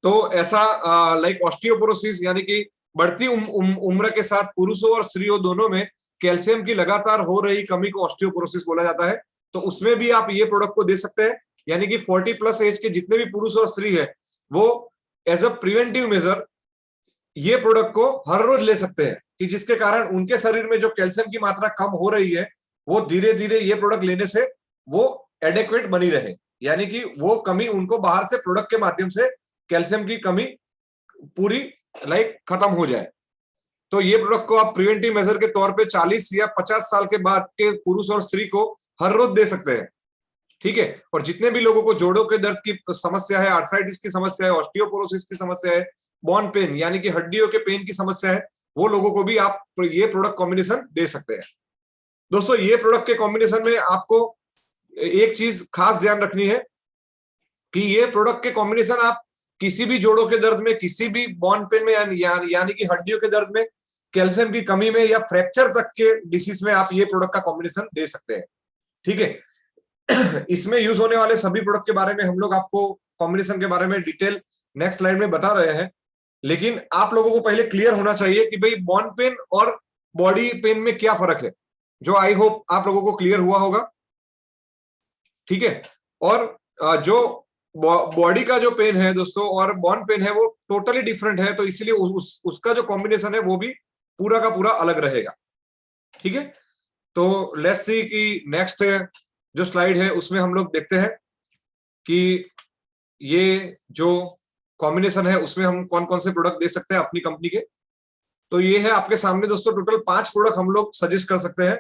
तो ऐसा लाइक ऑस्टियोपोरोसिस यानी कि बढ़ती उम्र के साथ पुरुषों और स्त्रियों दोनों में कैल्शियम की लगातार हो रही कमी को ऑस्टियोपोरोसिस बोला जाता है। तो उसमें भी आप ये प्रोडक्ट को दे सकते हैं, यानी कि 40 प्लस एज के जितने भी पुरुष और स्त्री है वो एज अ प्रिवेंटिव मेजर ये प्रोडक्ट को हर रोज ले सकते हैं, कि जिसके कारण उनके शरीर में जो कैल्शियम की मात्रा कम हो रही है वो धीरे धीरे ये प्रोडक्ट लेने से वो एडेक्वेट बनी रहे, यानी कि वो कमी उनको बाहर से प्रोडक्ट के माध्यम से कैल्शियम की कमी पूरी लाइक खत्म हो जाए। तो ये प्रोडक्ट को आप प्रिवेंटिव मेजर के तौर पे 40 या 50 साल के बाद के पुरुष और स्त्री को हर रोज दे सकते हैं। ठीक है, और जितने भी लोगों को जोड़ों के दर्द की समस्या है, आर्थराइटिस की समस्या है, ऑस्टियोपोरोसिस की समस्या है, बोन पेन यानी कि हड्डियों के पेन की समस्या है, वो लोगों को भी आप ये प्रोडक्ट कॉम्बिनेशन दे सकते हैं। दोस्तों ये प्रोडक्ट के कॉम्बिनेशन में आपको एक चीज खास ध्यान रखनी है कि ये प्रोडक्ट के कॉम्बिनेशन आप किसी भी जोड़ों के दर्द में, किसी भी बॉन पेन में यानी कि हड्डियों के दर्द में, कैल्शियम की कमी में या फ्रैक्चर तक के डिसीज में आप ये प्रोडक्ट का कॉम्बिनेशन दे सकते हैं। ठीक है, इसमें यूज होने वाले सभी प्रोडक्ट के बारे में हम लोग आपको कॉम्बिनेशन के बारे में डिटेल नेक्स्ट स्लाइड में बता रहे हैं, लेकिन आप लोगों को पहले क्लियर होना चाहिए कि भाई बॉन पेन और बॉडी पेन में क्या फर्क है, जो आई होप आप लोगों को क्लियर हुआ होगा। ठीक है, और जो बॉडी का जो पेन है दोस्तों और बॉन पेन है वो टोटली डिफरेंट है, तो इसलिए उसका जो कॉम्बिनेशन है वो भी पूरा का पूरा अलग रहेगा। ठीक है, तो लेट्स सी कि नेक्स्ट जो स्लाइड है उसमें हम लोग देखते हैं कि ये जो कॉम्बिनेशन है उसमें हम कौन कौन से प्रोडक्ट दे सकते हैं अपनी कंपनी के। तो ये है आपके सामने दोस्तों, टोटल 5 प्रोडक्ट हम लोग सजेस्ट कर सकते हैं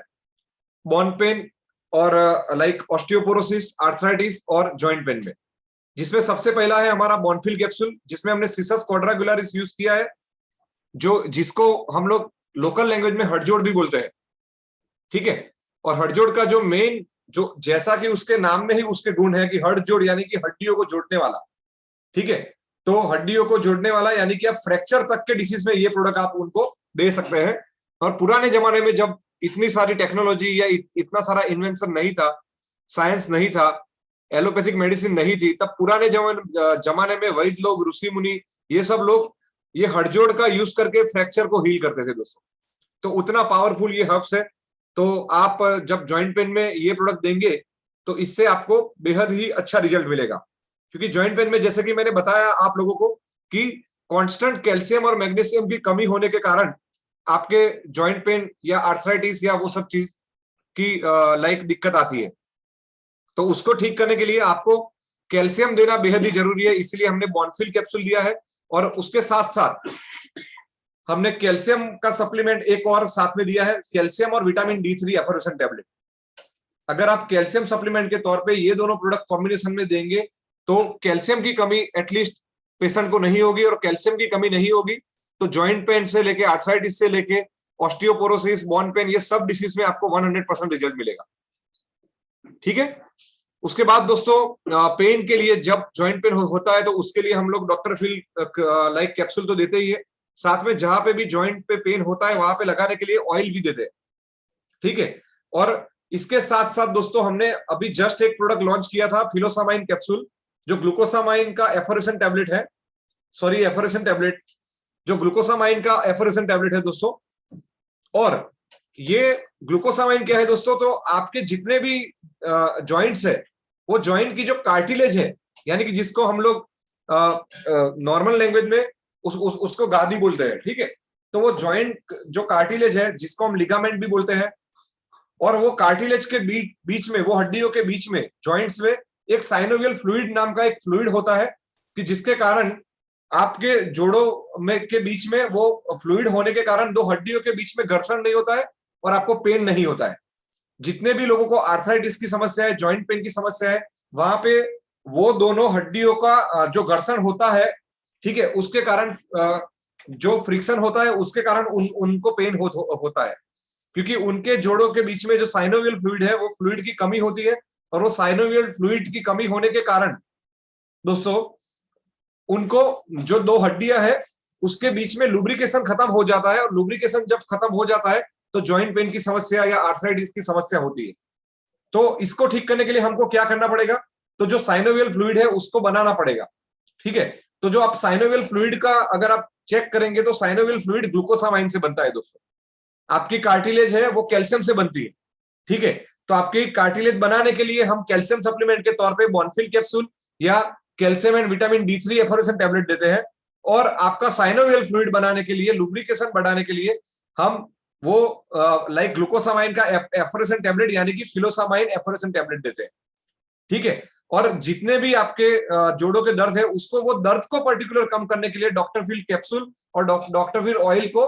बॉन पेन और लाइक ऑस्टियोपोरोसिस, आर्थराइटिस और जॉइंट पेन में, जिसमें सबसे पहला है हमारा बॉनफिल कैप्सूल, जिसमें हमने सिसस क्वाड्रांगुलरिस यूज किया है, जिसको हम लोग लोकल लैंग्वेज में हड़जोड़ भी बोलते हैं। ठीक है, और हड़जोड़ का जो मेन जो जैसा कि उसके नाम में ही उसके गुण है कि हड़जोड़ यानी कि हड्डियों को जोड़ने वाला। ठीक है, तो हड्डियों को जोड़ने वाला यानी कि आप फ्रैक्चर तक के डिसीज में ये प्रोडक्ट आप उनको दे सकते हैं। और पुराने जमाने में जब इतनी सारी टेक्नोलॉजी या इतना सारा इन्वेंशन नहीं था, साइंस नहीं था, एलोपैथिक मेडिसिन नहीं थी, तब पुराने जमाने में वैद्य लोग, ऋषि मुनि, ये सब लोग ये हड़जोड़ का यूज करके फ्रैक्चर को हील करते थे दोस्तों। तो उतना पावरफुल ये हर्ब्स है। तो आप जब जॉइंट पेन में ये प्रोडक्ट देंगे तो इससे आपको बेहद ही अच्छा रिजल्ट मिलेगा, क्योंकि जॉइंट पेन में जैसे कि मैंने बताया आप लोगों को कि कांस्टेंट कैल्शियम और मैग्नीशियम की कमी होने के कारण आपके जॉइंट पेन या आर्थराइटिस या वो सब चीज की लाइक दिक्कत आती है। तो उसको ठीक करने के लिए आपको कैल्शियम देना बेहद ही जरूरी है, इसलिए हमने बॉनफिल कैप्सूल दिया है। और उसके साथ साथ हमने कैल्शियम का सप्लीमेंट एक और साथ में दिया है, कैल्शियम और विटामिन D3 एफोरेशन टैबलेट। अगर आप कैल्शियम सप्लीमेंट के तौर पे ये दोनों प्रोडक्ट कॉम्बिनेशन में देंगे तो कैल्शियम की कमी एटलीस्ट पेशेंट को नहीं होगी, और कैल्शियम की कमी नहीं होगी तो जॉइंट पेन से लेके आर्थराइटिस से लेके ऑस्टियोपोरोसिस, बॉन पेन, ये सब डिसीज में आपको 100% रिजल्ट मिलेगा। ठीक है, उसके बाद दोस्तों पेन के लिए जब जॉइंट पेन होता है तो उसके लिए हम लोग डॉक्टर फिल लाइक कैप्सूल तो देते ही है, साथ में जहां पे भी जॉइंट पे पेन होता है वहां पे लगाने के लिए ऑयल भी देते हैं। ठीक है, और इसके साथ साथ दोस्तों हमने अभी जस्ट एक प्रोडक्ट लॉन्च किया था, फिलोसामाइन कैप्सूल, जो ग्लूकोसामाइन का एफोरेशन टैबलेट है, सॉरी एफोरेशन टैबलेट, जो ग्लूकोसामाइन का एफोरेशन टैबलेट है दोस्तों। और ये ग्लूकोसामाइन क्या है दोस्तों, तो आपके जितने भी जॉइंट्स है, वो जॉइंट की जो कार्टिलेज है, यानी कि जिसको हम लोग नॉर्मल लैंग्वेज में उसको गादी बोलते हैं। ठीक है, तो वो जॉइंट जो कार्टिलेज है जिसको हम लिगामेंट भी बोलते हैं, और वो कार्टिलेज के बीच में, वो हड्डियों के बीच में, जॉइंट्स में एक साइनोवियल फ्लूइड नाम का एक फ्लूइड होता है, कि जिसके कारण आपके जोड़ों में के बीच में वो फ्लूइड होने के कारण दो हड्डियों के बीच में घर्षण नहीं होता है और आपको पेन नहीं होता है। जितने भी लोगों को आर्थराइटिस की समस्या है, जॉइंट पेन की समस्या है, वहां पे वो दोनों हड्डियों का जो घर्षण होता है, ठीक है, उसके कारण जो फ्रिक्शन होता है उसके कारण उनको पेन होता है, क्योंकि उनके जोड़ों के बीच में जो साइनोवियल फ्लूइड है वो फ्लूइड की कमी होती है, और वो साइनोवियल फ्लूइड की कमी होने के कारण दोस्तों उनको जो दो हड्डियां है उसके बीच में लुब्रिकेशन खत्म हो जाता है, और लुब्रिकेशन जब खत्म हो जाता है तो जॉइंट पेन की समस्या या आर्थराइटिस की समस्या होती है। तो इसको ठीक करने के लिए हमको क्या करना पड़ेगा, तो जो साइनोवियल फ्लूइड है उसको बनाना पड़ेगा, ठीक है। तो जो आप साइनोवियल फ्लूइड का अगर आप चेक करेंगे तो साइनोवियल फ्लूइड ग्लूकोसामाइन से बनता है दोस्तों। आपकी कार्टिलेज है वो कैल्शियम से बनती है, ठीक है। तो आपकी कार्टिलेज बनाने के लिए हम कैल्शियम सप्लीमेंट के तौर पे बॉनफिल कैप्सूल या calcium and vitamin D3 effervescent tablet देते हैं, और आपका साइनोवियल फ्लूइड बनाने के लिए, लुब्रिकेशन बढ़ाने के लिए हम वो लाइक ग्लूकोसामाइन का एफोरेसन टैबलेट यानी कि फिलोसामाइन एफोरेसन टैबलेट देते हैं, ठीक है। और जितने भी आपके जोड़ों के दर्द है उसको, वो दर्द को पर्टिकुलर कम करने के लिए डॉक्टर फिल कैप्सूल और डॉक्टर फिल ऑयल को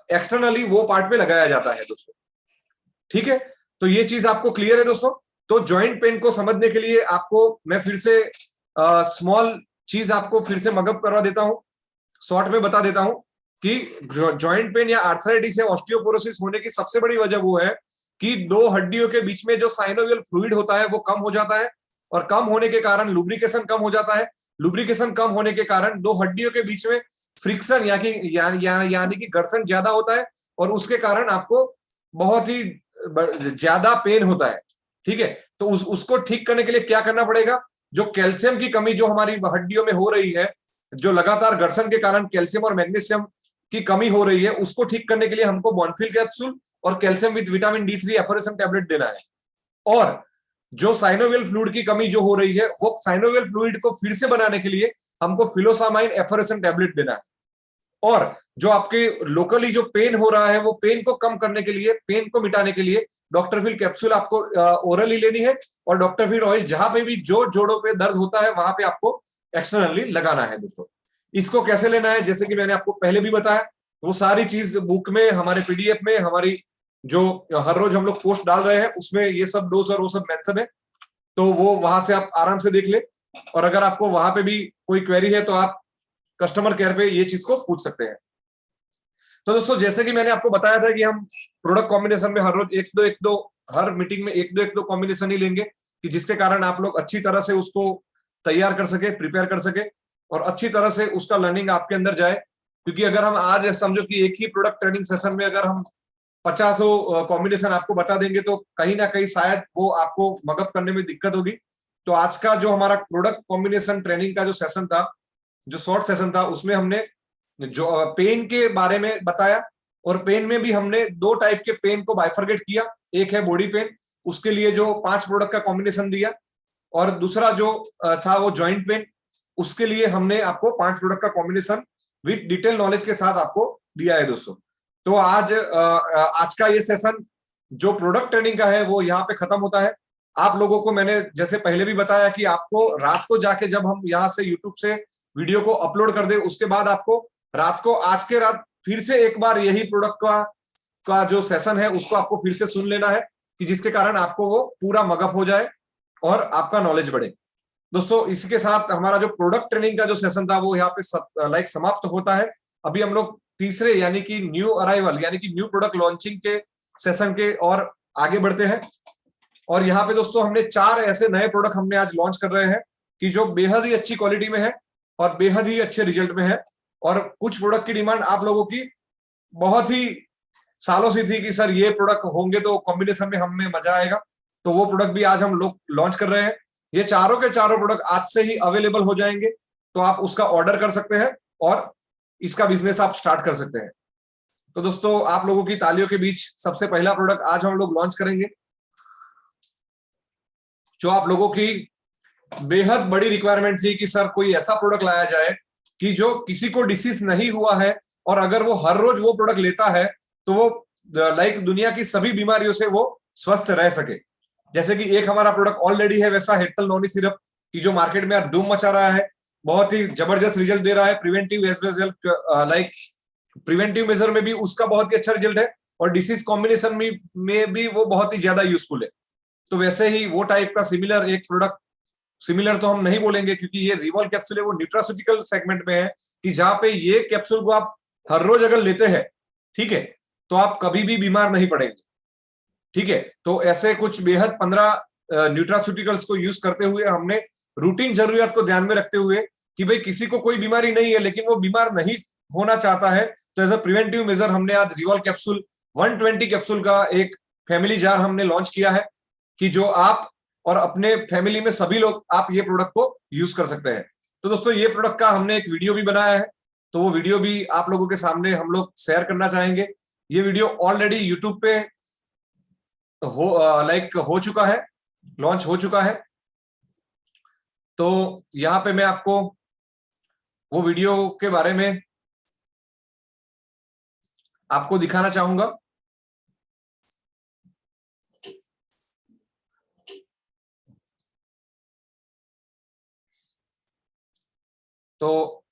एक्सटर्नली वो पार्ट पे लगाया जाता है दोस्तों, ठीक है। तो ये चीज आपको क्लियर है दोस्तों। तो जॉइंट पेन को समझने के लिए आपको मैं फिर से स्मॉल चीज आपको फिर से मगअप करवा देता हूं, शॉर्ट में बता देता हूं कि जॉइंट पेन या आर्थराइटिस या ऑस्टियोपोरोसिस होने की सबसे बड़ी वजह वो है कि दो हड्डियों के बीच में जो साइनोवियल फ्लूइड होता है वो कम हो जाता है, और कम होने के कारण लुब्रिकेशन कम हो जाता है। लुब्रिकेशन कम होने के कारण दो हड्डियों के बीच में फ्रिक्शन यानी कि घर्षण ज्यादा होता है, और उसके कारण आपको बहुत ही ज्यादा पेन होता है, ठीक है। तो उसको ठीक करने के लिए क्या करना पड़ेगा, जो कैल्शियम की कमी जो हमारी हड्डियों में हो रही है, जो लगातार घर्षण के कारण कैल्शियम और मैग्नीशियम की कमी हो रही है, उसको ठीक करने के लिए हमको बॉनफिल कैप्सूल और calcium with vitamin D3 effervescent tablet देना है। और जो साइनोवियल फ्लूइड की कमी जो हो रही है, वो साइनोवियल फ्लूइड को फिर से बनाने के लिए हमको फिलोसामाइन एफोरेसन टैबलेट देना है। और जो आपके लोकली जो पेन हो रहा है, वो पेन को कम करने के लिए, पेन को मिटाने के लिए डॉक्टर फिल कैप्सूल आपको ओरली लेनी है, और डॉक्टर फिल ऑयल जहां पे भी जो जोड़ों पे दर्द होता है वहां पे आपको एक्सटर्नली लगाना है दोस्तों। इसको कैसे लेना है, जैसे कि मैंने आपको पहले भी बताया, वो सारी चीज बुक में, हमारे PDF में, हमारी जो हर रोज हम लोग पोस्ट डाल रहे हैं उसमें ये सब डोज और वो सब मेंशन है, तो वो वहां से आप आराम से देख ले। और अगर आपको वहां पे भी कोई क्वेरी है तो आप कस्टमर केयर पे ये चीज को पूछ सकते हैं। तो दोस्तों जैसे कि मैंने आपको बताया था कि हम प्रोडक्ट कॉम्बिनेशन में हर रोज एक दो हर मीटिंग में एक दो कॉम्बिनेशन ही लेंगे, कि जिसके कारण आप लोग अच्छी तरह से उसको तैयार कर सके, प्रिपेयर कर सके, और अच्छी तरह से उसका लर्निंग आपके अंदर जाए। क्योंकि अगर हम आज समझो कि एक ही प्रोडक्ट ट्रेनिंग सेशन में अगर हम 50 कॉम्बिनेशन आपको बता देंगे तो कहीं ना कहीं शायद वो आपको मगअप करने में दिक्कत होगी। तो आज का जो हमारा प्रोडक्ट कॉम्बिनेशन ट्रेनिंग का जो सेशन था, जो शॉर्ट सेशन था, उसमें हमने जो पेन के बारे में बताया, और पेन में भी हमने दो टाइप के पेन को बाइफरगेट किया। एक है बॉडी पेन, उसके लिए जो 5 प्रोडक्ट का कॉम्बिनेशन दिया, और दूसरा जो था वो जॉइंट पेन, उसके लिए हमने आपको 5 प्रोडक्ट का कॉम्बिनेशन विद डिटेल नॉलेज के साथ आपको दिया है दोस्तों। तो आज का ये सेशन जो प्रोडक्ट ट्रेनिंग का है वो यहाँ पे खत्म होता है। आप लोगों को मैंने जैसे पहले भी बताया कि आपको रात को जाके जब हम यहाँ से यूट्यूब से वीडियो को अपलोड कर दे, उसके बाद आपको रात को, आज के रात फिर से एक बार यही प्रोडक्ट का जो सेशन है उसको आपको फिर से सुन लेना है, कि जिसके कारण आपको वो पूरा मगअप हो जाए और आपका नॉलेज बढ़े। दोस्तों इसके साथ हमारा जो प्रोडक्ट ट्रेनिंग का जो सेशन था वो यहाँ पे समाप्त होता है। अभी हम लोग तीसरे यानी कि न्यू अराइवल यानी कि न्यू प्रोडक्ट लॉन्चिंग के सेशन के और आगे बढ़ते हैं। और यहाँ पे दोस्तों हमने 4 ऐसे नए प्रोडक्ट हमने आज लॉन्च कर रहे हैं कि जो बेहद ही अच्छी क्वालिटी में है और बेहद ही अच्छे रिजल्ट में है। और कुछ प्रोडक्ट की डिमांड आप लोगों की बहुत ही सालों से थी कि सर ये प्रोडक्ट होंगे तो कॉम्बिनेशन में हमें मजा आएगा, तो वो प्रोडक्ट भी आज हम लोग लॉन्च कर रहे हैं। ये चारों के चारों प्रोडक्ट आज से ही अवेलेबल हो जाएंगे, तो आप उसका ऑर्डर कर सकते हैं और इसका बिजनेस आप स्टार्ट कर सकते हैं। तो दोस्तों आप लोगों की तालियों के बीच सबसे पहला प्रोडक्ट आज हम लोग लॉन्च करेंगे, जो आप लोगों की बेहद बड़ी रिक्वायरमेंट थी कि सर कोई ऐसा प्रोडक्ट लाया जाए कि जो किसी को डिसीज नहीं हुआ है, और अगर वो हर रोज वो प्रोडक्ट लेता है तो वो लाइक दुनिया की सभी बीमारियों से वो स्वस्थ रह सके। जैसे कि एक हमारा प्रोडक्ट ऑलरेडी है वैसा हेटल नॉनी सिरप की, जो मार्केट में धूम मचा रहा है, बहुत ही जबरदस्त रिजल्ट दे रहा है। Preventive as well like preventive measure में भी उसका बहुत ही अच्छा रिजल्ट है, और डिसीज कॉम्बिनेशन में भी वो बहुत ही ज्यादा यूजफुल है। तो वैसे ही वो टाइप का सिमिलर एक प्रोडक्ट, सिमिलर तो हम नहीं बोलेंगे क्योंकि ये रिवॉल कैप्सूल है, वो न्यूट्रास्यूटिकल सेगमेंट में है, कि जहां पे ये कैप्सूल को आप हर रोज अगर लेते हैं, ठीक है, तो आप कभी भी बीमार नहीं पड़ेंगे। ठीक है, तो ऐसे कुछ बेहद 15 न्यूट्रास्यूटिकल्स को यूज करते हुए हमने रूटीन जरूरियात को ध्यान में रखते हुए कि भाई किसी को कोई बीमारी नहीं है लेकिन वो बीमार नहीं होना चाहता है, तो एज अ प्रिवेंटिव मेजर हमने आज रिवॉल कैप्सूल 120 कैप्सूल का एक फैमिली जार हमने लॉन्च किया है, कि जो आप और अपने फैमिली में सभी लोग आप ये प्रोडक्ट को यूज कर सकते हैं। तो दोस्तों ये प्रोडक्ट का हमने एक वीडियो भी बनाया है, तो वो वीडियो भी आप लोगों के सामने हम लोग शेयर करना चाहेंगे। ये वीडियो ऑलरेडी यूट्यूब पे हो चुका है, लॉन्च हो चुका है। तो यहाँ पे मैं आपको वो वीडियो के बारे में आपको दिखाना चाहूंगा। तो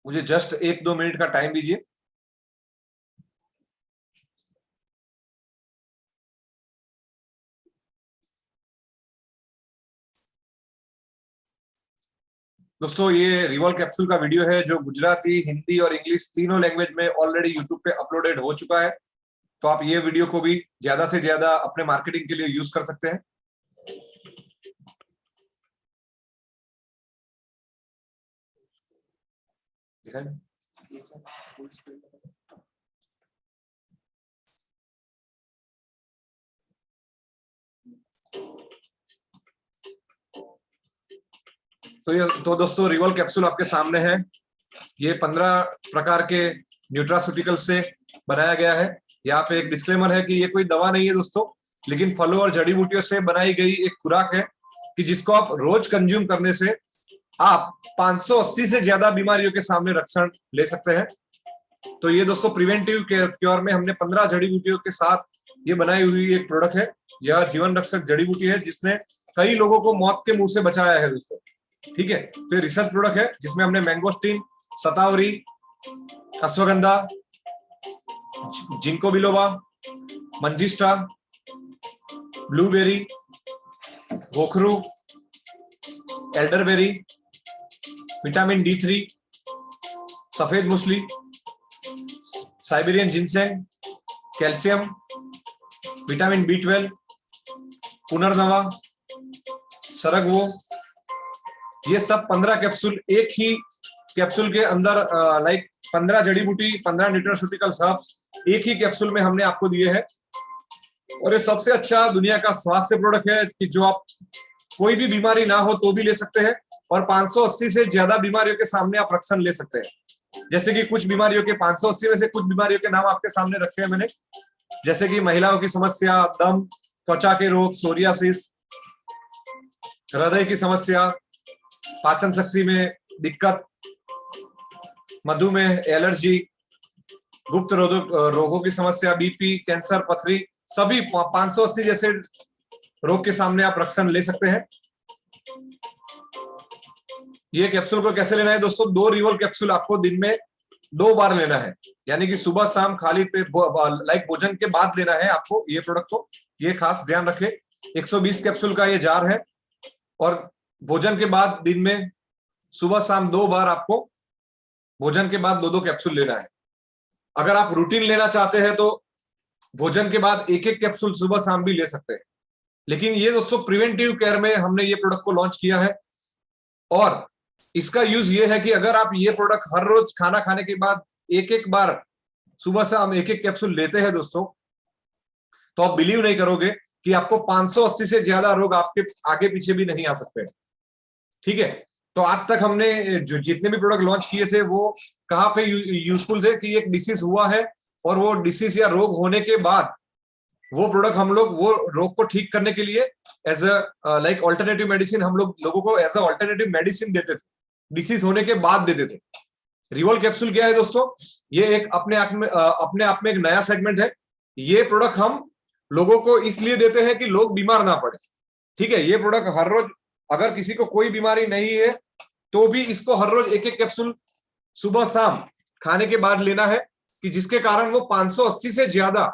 मुझे जस्ट 1-2 मिनट का टाइम दीजिए। दोस्तों ये रिवॉल कैप्सूल का वीडियो है जो गुजराती, हिंदी और इंग्लिश तीनों लैंग्वेज में ऑलरेडी यूट्यूब पे अपलोडेड हो चुका है। तो आप ये वीडियो को भी ज्यादा से ज्यादा अपने मार्केटिंग के लिए यूज कर सकते हैं। तो दोस्तों रिवॉल कैप्सूल आपके सामने है। ये 15 प्रकार के न्यूट्रास्यूटिकल से बनाया गया है। यहाँ पे एक डिस्क्लेमर है कि ये कोई दवा नहीं है दोस्तों, लेकिन फलों और जड़ी बूटियों से बनाई गई एक खुराक है, कि जिसको आप रोज कंज्यूम करने से आप 580 से ज्यादा बीमारियों के सामने रक्षण ले सकते हैं। तो ये दोस्तों प्रिवेंटिव क्योर में हमने 15 जड़ी बूटियों के साथ ये बनाई हुई एक प्रोडक्ट है। यह जीवन रक्षक जड़ी बूटी है जिसने कई लोगों को मौत के मुंह से बचाया है दोस्तों। ठीक है, तो ये रिसर्च प्रोडक्ट है जिसमें हमने mangosteen, shatavari, ashwagandha, ginkgo biloba, manjistha, blueberry, gokhru, elderberry, vitamin D3, सफेद मूसली, Siberian ginseng, calcium, vitamin B12, punarnava, सरगवो, ये सब 15 कैप्सूल एक ही कैप्सूल के अंदर लाइक 15 जड़ी बूटी, 15 न्यूट्रास्यूटिकल हर्ब्स एक ही कैप्सूल में हमने आपको दिए हैं। और ये सबसे अच्छा दुनिया का स्वास्थ्य प्रोडक्ट है कि जो आप कोई भी बीमारी ना हो तो भी ले सकते हैं, और 580 से ज्यादा बीमारियों के सामने आप रक्षण ले सकते हैं। जैसे कि कुछ बीमारियों के 580 में से कुछ बीमारियों के नाम आपके सामने रखे हैं मैंने, जैसे कि महिलाओं की समस्या, दम, त्वचा के रोग, सोरियासिस, हृदय की समस्या, पाचन शक्ति में दिक्कत, मधुमेह, एलर्जी, गुप्त रोगों की समस्या, बीपी, कैंसर, पथरी, सभी 580 जैसे रोग के सामने आप रक्षण ले सकते हैं। ये कैप्सूल को कैसे लेना है दोस्तों? 2 रिवॉल कैप्सूल आपको दिन में 2 बार लेना है, यानी कि सुबह शाम खाली पेट लाइक भोजन के बाद लेना है आपको ये प्रोडक्ट को। ये खास ध्यान रखें। 120 कैप्सूल का ये जार है, और भोजन के बाद दिन में सुबह शाम 2 बार आपको भोजन के बाद 2-2 कैप्सूल लेना है। अगर आप रूटीन लेना चाहते हैं तो भोजन के बाद 1-1 कैप्सूल सुबह शाम भी ले सकते हैं। लेकिन ये दोस्तों प्रिवेंटिव केयर में हमने ये प्रोडक्ट को लॉन्च किया है, और इसका यूज ये है कि अगर आप ये प्रोडक्ट हर रोज खाना खाने के बाद 1-1 बार सुबह शाम 1-1 कैप्सूल लेते हैं दोस्तों, तो आप बिलीव नहीं करोगे कि आपको 580 से ज्यादा रोग आपके आगे पीछे भी नहीं आ सकते। ठीक है, तो आज तक हमने जो जितने भी प्रोडक्ट लॉन्च किए थे वो कहाँ पे यूजफुल थे कि एक डिसीज हुआ है, और वो डिसीज या रोग होने के बाद वो प्रोडक्ट हम लोग वो रोग को ठीक करने के लिए as a like alternative medicine हम लोगों को एज अ ऑल्टरनेटिव मेडिसिन देते थे, डिसीज होने के बाद देते थे। रिवॉल कैप्सूल क्या है दोस्तों? ये एक अपने आप में एक नया सेगमेंट है। ये प्रोडक्ट हम लोगों को इसलिए देते हैं कि लोग बीमार ना पड़े। ठीक है, ये प्रोडक्ट हर रोज, अगर किसी को कोई बीमारी नहीं है तो भी इसको हर रोज एक एक कैप्सूल सुबह शाम खाने के बाद लेना है, कि जिसके कारण वो 580 से ज्यादा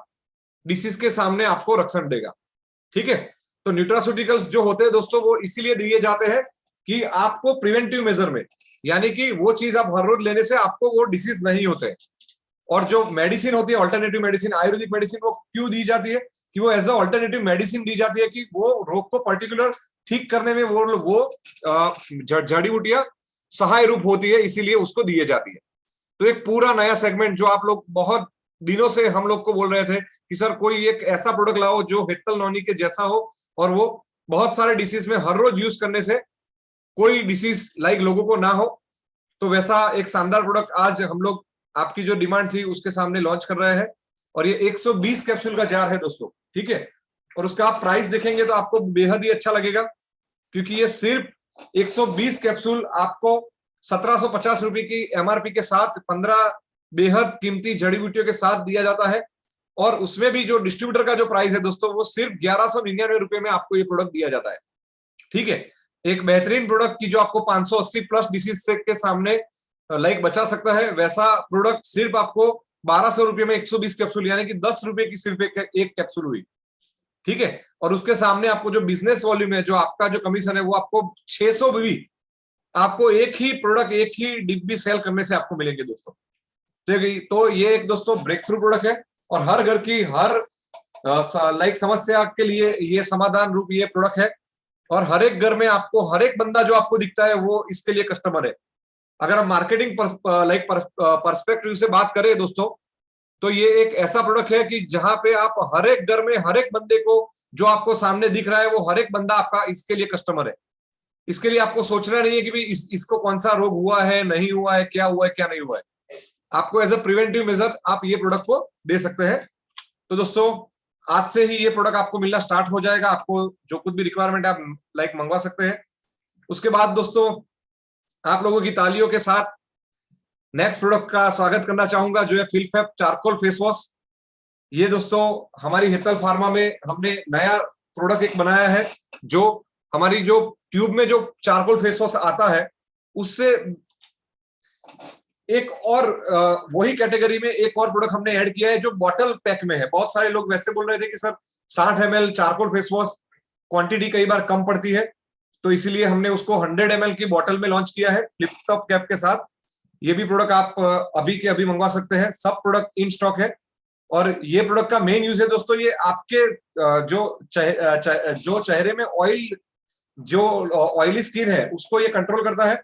डिसीज के सामने आपको रक्षण देगा। ठीक है, तो न्यूट्रास्यूटिकल्स जो होते हैं दोस्तों वो इसीलिए दिए जाते हैं कि आपको प्रिवेंटिव मेजर में, यानी कि वो चीज आप हर रोज लेने से आपको वो डिसीज नहीं होते। और जो मेडिसिन होती है ऑल्टरनेटिव मेडिसिन, आयुर्वेदिक मेडिसिन, वो क्यों दी जाती है कि वो एज अ ऑल्टरनेटिव मेडिसिन दी जाती है, कि वो रोग को पर्टिकुलर ठीक करने में वो जड़ी बूटियां सहाय रूप होती है, इसीलिए उसको दिए जाती है। तो एक पूरा नया सेगमेंट जो आप लोग बहुत दिनों से हम लोग को बोल रहे थे कि सर कोई एक ऐसा प्रोडक्ट लाओ जो हेतल नॉनी के जैसा हो और वो बहुत सारे डिसीज में हर रोज यूज करने से कोई डिसीज लाइक लोगों को ना हो, तो वैसा एक शानदार प्रोडक्ट आज हम लोग आपकी जो डिमांड थी उसके सामने लॉन्च कर रहे हैं। और ये 120 कैप्सूल का जार है दोस्तों। ठीक है, और उसका आप प्राइस देखेंगे तो आपको बेहद ही अच्छा लगेगा, क्योंकि ये सिर्फ 120 कैप्सूल आपको 1750 रुपए की एमआरपी के साथ 15 बेहद कीमती जड़ी बूटियों के साथ दिया जाता है। और उसमें भी जो डिस्ट्रीब्यूटर का जो प्राइस है दोस्तों वो सिर्फ 1199 रुपए में आपको ये प्रोडक्ट दिया जाता है। ठीक है, एक बेहतरीन प्रोडक्ट की जो आपको 580 प्लस डिसीज के सामने लाइक बचा सकता है, वैसा प्रोडक्ट सिर्फ आपको 1200 रुपए में 120 कैप्सूल, यानी कि 10 रुपए की सिर्फ एक कैप्सूल हुई। ठीक है, और उसके सामने आपको जो बिजनेस वॉल्यूम है, जो आपका जो कमीशन है, वो आपको 600 भी आपको एक ही प्रोडक्ट एक ही डिब्बी सेल करने से आपको मिलेंगे दोस्तों। तो ये एक दोस्तों ब्रेक थ्रू प्रोडक्ट है और हर घर की हर लाइक समस्या के लिए ये समाधान रूप ये प्रोडक्ट है। और हर एक घर में आपको हर एक बंदा जो आपको दिखता है वो इसके लिए कस्टमर है। अगर हम मार्केटिंग पर्सपेक्टिव से बात करें दोस्तों, तो ये एक ऐसा प्रोडक्ट है कि जहां पे आप हर एक घर में हर एक बंदे को जो आपको सामने दिख रहा है वो हर एक बंदा आपका इसके लिए कस्टमर है। इसके लिए आपको सोचना नहीं है कि भाई इसको कौन सा रोग हुआ है, नहीं हुआ है, क्या हुआ है, क्या नहीं हुआ है। आपको एज अ प्रिवेंटिव मेजर आप ये प्रोडक्ट को दे सकते हैं। तो दोस्तों आज से ही ये प्रोडक्ट आपको मिलना स्टार्ट हो जाएगा। आपको जो कुछ भी रिक्वायरमेंट है आप लाइक मंगवा सकते हैं। उसके बाद दोस्तों आप लोगों की तालियों के साथ नेक्स्ट प्रोडक्ट का स्वागत करना चाहूंगा, जो है फिलफैप चारकोल फेस वॉश। ये दोस्तों हमारी हेतल फार्मा में हमने नया प्रोडक्ट एक बनाया है, जो हमारी जो ट्यूब में जो चारकोल फेस वॉश आता है उससे एक और वही कैटेगरी में एक और प्रोडक्ट हमने ऐड किया है जो बॉटल पैक में है। बहुत सारे लोग वैसे बोल रहे थे कि sir 60 ml charcoal face wash quantity कई बार कम पड़ती है, तो इसीलिए हमने उसको 100 ml की बॉटल में लॉन्च किया है फ्लिप टॉप कैप के साथ। ये भी प्रोडक्ट आप अभी के अभी मंगवा सकते हैं। सब प्रोडक्ट इन स्टॉक है। और ये प्रोडक्ट का मेन यूज है दोस्तों, ये आपके जो चेहरे में ऑयल, जो ऑयली स्किन है उसको ये कंट्रोल करता है।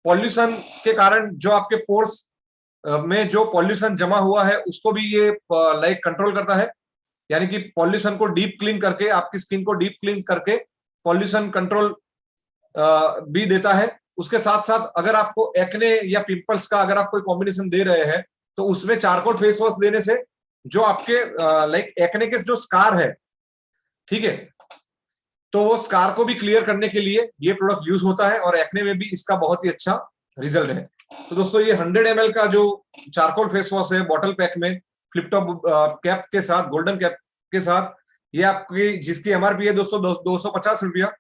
पॉल्यूशन के कारण जो आपके पोर्स में जो पॉल्यूशन जमा हुआ है उसको भी ये लाइक कंट्रोल करता है, यानी कि पॉल्यूशन को डीप क्लीन करके, आपकी स्किन को डीप क्लीन करके पॉल्यूशन कंट्रोल भी देता है। उसके साथ साथ अगर आपको एक्ने या पिंपल्स का अगर आप कोई कॉम्बिनेशन दे रहे हैं तो उसमें चारकोल फेस वॉश देने से जो आपके लाइक एक्ने के जो स्कार है, ठीक है, तो वो स्कार को भी क्लियर करने के लिए ये प्रोडक्ट यूज होता है और एक्ने में भी इसका बहुत ही अच्छा रिजल्ट है। तो दोस्तों ये 100 ml का जो चारकोल फेस वॉश है बॉटल पैक में फ्लिप टॉप कैप के साथ, गोल्डन कैप के साथ, ये आपकी जिसकी एमआरपी है दोस्तों 250 रुपया,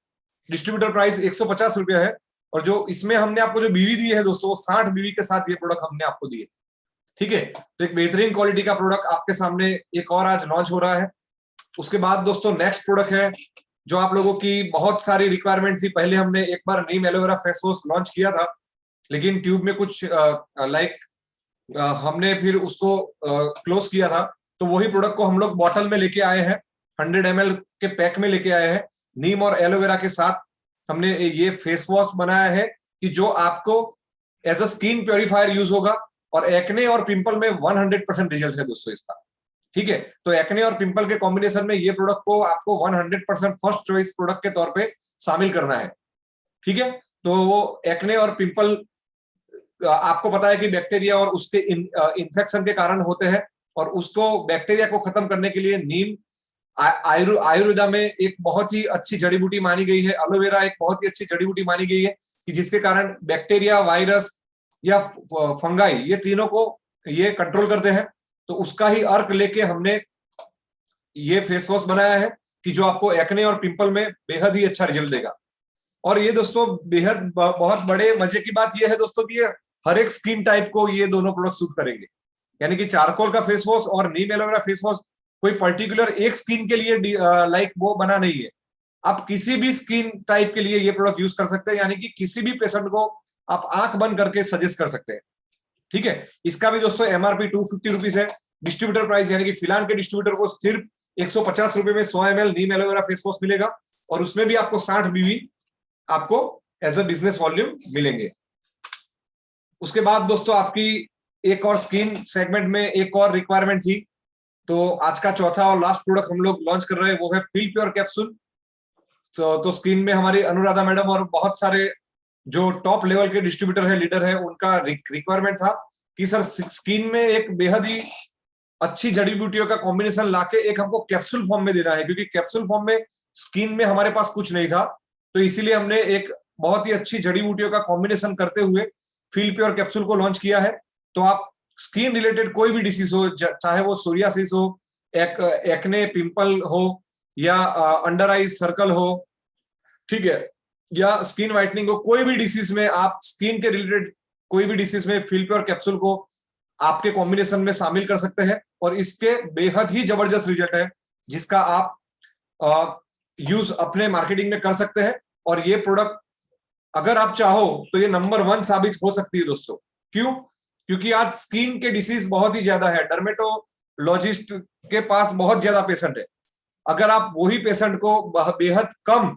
डिस्ट्रीब्यूटर प्राइस 150 रुपया है। और जो इसमें हमने आपको जो बीवी दी है दोस्तों वो 60 बीवी के साथ ये प्रोडक्ट हमने आपको दिए। ठीक है, तो एक बेहतरीन क्वालिटी का प्रोडक्ट आपके सामने एक और आज लॉन्च हो रहा है। उसके बाद दोस्तों नेक्स्ट प्रोडक्ट है जो आप लोगों की बहुत सारी रिक्वायरमेंट थी। पहले हमने एक बार नीम एलोवेरा फेस वॉश लॉन्च किया था, लेकिन ट्यूब में कुछ हमने फिर उसको क्लोज किया था। तो वही प्रोडक्ट को हम लोग बॉटल में लेके आए हैं, 100 ml के पैक में लेके आए हैं। नीम और एलोवेरा के साथ हमने ये फेस वॉश बनाया है कि जो आपको as a skin purifier use होगा और एक्ने और पिंपल में 100% रिजल्ट है दोस्तों इसका। ठीक है, तो एक्ने और पिंपल के कॉम्बिनेशन में ये प्रोडक्ट को आपको 100% फर्स्ट चॉइस प्रोडक्ट के तौर पे शामिल करना है। ठीक है, तो वो एक्ने और पिंपल आपको पता है कि बैक्टीरिया और उसके इन्फेक्शन के कारण होते हैं, और उसको बैक्टीरिया को खत्म करने के लिए नीम आयुर्वेदा में एक बहुत ही अच्छी जड़ी बूटी मानी गई है। एलोवेरा एक बहुत ही अच्छी जड़ी बूटी मानी गई है कि जिसके कारण बैक्टीरिया, वायरस या फंगाई, ये तीनों को ये कंट्रोल करते हैं। तो उसका ही अर्क लेके हमने ये फेस वॉश बनाया है कि जो आपको एक्ने और पिंपल में बेहद ही अच्छा रिजल्ट देगा। और ये दोस्तों बेहद बहुत बड़े मजे की बात ये है दोस्तों कि ये हर एक स्किन टाइप को ये दोनों प्रोडक्ट सूट करेंगे। यानी कि चारकोल का फेस वॉश और नीम एलोवेरा फेस वॉश कोई पर्टिकुलर एक स्किन के लिए लाइक वो बना नहीं है। आप किसी भी स्किन टाइप के लिए ये प्रोडक्ट यूज कर सकते हैं, यानी कि किसी भी पेशेंट को आप आंख बंद करके सजेस्ट कर सकते हैं। ठीक है, इसका भी दोस्तों एमआरपी 250 रुपीज है। डिस्ट्रीब्यूटर प्राइस यानी कि फिलहाल के डिस्ट्रीब्यूटर को सिर्फ 150 रुपए में 100 ml नीम एलोवेरा फेस वॉश मिलेगा, और उसमें भी आपको 60 बीवी आपको एज अ बिजनेस वॉल्यूम मिलेंगे। उसके बाद दोस्तों आपकी एक और स्किन सेगमेंट में एक और रिक्वायरमेंट थी, तो आज का चौथा और लास्ट प्रोडक्ट हम लोग लॉन्च कर रहे हैं, वो है फील प्योर कैप्सूल। तो स्किन में हमारी अनुराधा मैडम और बहुत सारे जो टॉप लेवल के डिस्ट्रीब्यूटर है, लीडर है, उनका रिक्वायरमेंट था कि सर स्किन में एक बेहद ही अच्छी जड़ी बूटियों का कॉम्बिनेशन लाके एक हमको कैप्सूल फॉर्म में देना है, क्योंकि कैप्सूल फॉर्म में स्किन में हमारे पास कुछ नहीं था। तो इसीलिए हमने एक बहुत ही अच्छी जड़ी बूटियों का कॉम्बिनेशन करते हुए फील प्योर कैप्सूल को लॉन्च किया है। तो आप स्किन रिलेटेड कोई भी डिसीज हो, चाहे वो सोरियासिस हो, एक्ने पिंपल हो, या अंडर आई सर्कल हो, ठीक है, या स्किन व्हाइटनिंग हो, कोई भी डिसीज में आप स्किन के रिलेटेड कोई भी डिसीज में फील प्योर कैप्सूल को आपके कॉम्बिनेशन में शामिल कर सकते हैं, और इसके बेहद ही जबरदस्त रिजल्ट है जिसका आप यूज अपने मार्केटिंग में कर सकते हैं। और ये प्रोडक्ट अगर आप चाहो तो ये नंबर 1 साबित हो सकती है दोस्तों। क्यों? क्योंकि आज स्किन के डिसीज बहुत ही ज्यादा है, डर्मेटोलॉजिस्ट के पास बहुत ज्यादा पेशेंट है। अगर आप वही पेशेंट को बेहद कम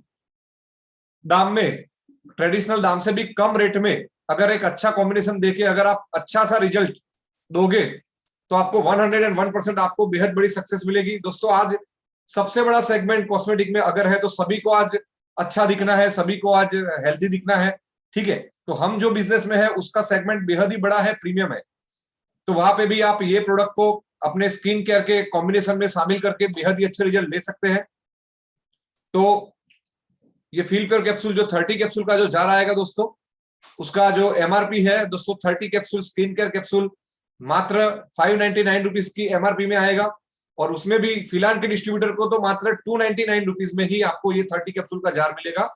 दाम में, ट्रेडिशनल दाम से भी कम रेट में अगर एक अच्छा कॉम्बिनेशन देके अगर आप अच्छा सा रिजल्ट दोगे, तो आपको 101% आपको बेहद बड़ी सक्सेस मिलेगी। दोस्तों आज सबसे बड़ा सेगमेंट कॉस्मेटिक में अगर है तो सभी को आज अच्छा दिखना है, सभी को आज हेल्थी दिखना है, ठीक है। तो हम जो बिजनेस में है उसका सेगमेंट बेहद ही बड़ा है, प्रीमियम है। तो वहां पे भी आप ये प्रोडक्ट को अपने स्किन केयर के कॉम्बिनेशन में शामिल करके बेहद ही अच्छे रिजल्ट ले सकते हैं। तो ये फील प्योर कैप्सूल जो 30 कैप्सूल का जो जार आएगा दोस्तों, उसका जो एमआरपी है दोस्तों, 30 कैप्सूल स्किन केयर कैप्सूल मात्र 599 रुपीज की एमआरपी में आएगा, और उसमें भी फिलहाल के डिस्ट्रीब्यूटर को तो मात्र 299 रुपीज में ही आपको ये 30 कैप्सूल का जार मिलेगा,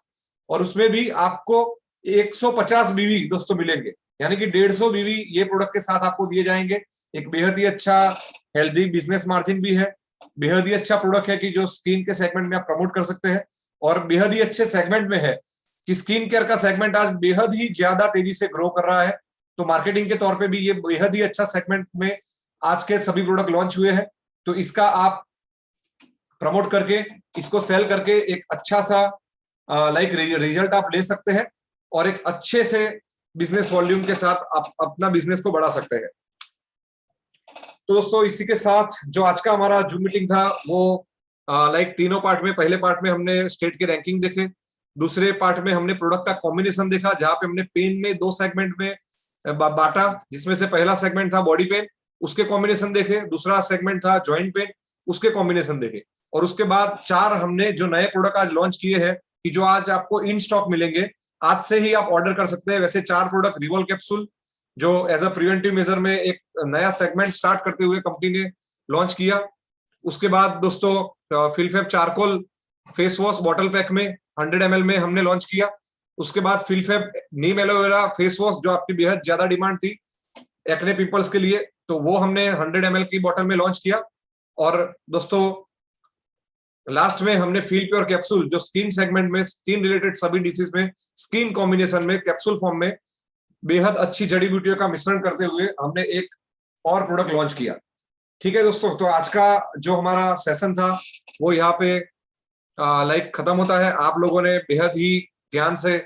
और उसमें भी आपको 150 बीवी दोस्तों मिलेंगे, यानी कि 150 बीवी ये प्रोडक्ट के साथ आपको दिए जाएंगे। एक बेहद ही अच्छा हेल्दी बिजनेस मार्जिन भी है, बेहद ही अच्छा प्रोडक्ट है कि जो स्किन के सेगमेंट में आप प्रमोट कर सकते हैं, और बेहद ही अच्छे सेगमेंट में है कि स्किन केयर का सेगमेंट आज बेहद ही ज्यादा तेजी से ग्रो कर रहा है। तो मार्केटिंग के तौर पे भी ये बेहद ही अच्छा सेगमेंट में आज के सभी प्रोडक्ट लॉन्च हुए हैं। तो इसका आप प्रमोट करके, इसको सेल करके एक अच्छा सा लाइक रिजल्ट आप ले सकते हैं, और एक अच्छे से बिजनेस वॉल्यूम के साथ आप अपना बिजनेस को बढ़ा सकते हैं। तो दोस्तों इसी के साथ जो आज का हमारा जूम मीटिंग था वो लाइक तीनों पार्ट में, पहले पार्ट में हमने स्टेट के रैंकिंग देखे, दूसरे पार्ट में हमने प्रोडक्ट का कॉम्बिनेशन देखा, जहां पे हमने पेन में 2 सेगमेंट में बांटा, जिसमें से पहला सेगमेंट था बॉडी पेन, उसके कॉम्बिनेशन देखे, दूसरा सेगमेंट था जॉइंट पेन, उसके कॉम्बिनेशन देखे, और उसके बाद 4 हमने जो नए प्रोडक्ट आज लॉन्च किए हैं कि जो आज आपको इन स्टॉक मिलेंगे, आज से ही आप ऑर्डर कर सकते हैं। वैसे 4 प्रोडक्ट रिवॉल कैप्सूल जो एज अ प्रिवेंटिव मेजर में एक नया सेगमेंट स्टार्ट करते हुए कंपनी ने लॉन्च किया। उसके बाद दोस्तों फिलफेब charcoal face wash bottle pack में 100 ml में हमने लॉन्च किया। उसके बाद फिलफेब नीम एलोवेरा फेस वॉश जो आपकी बेहद ज्यादा डिमांड थी एक्ने पिंपल्स के लिए, तो वो हमने 100 ml की बॉटल में लॉन्च किया। और दोस्तों लास्ट में हमने फील प्योर कैप्सूल जो स्किन सेगमेंट में, स्किन रिलेटेड सभी डिसीज में स्किन कॉम्बिनेशन में कैप्सूल फॉर्म में बेहद अच्छी जड़ी बूटियों का मिश्रण करते हुए हमने एक और प्रोडक्ट लॉन्च किया। ठीक है दोस्तों, तो आज का जो हमारा सेशन था वो यहाँ पे लाइक खत्म होता है। आप लोगों ने बेहद ही ध्यान से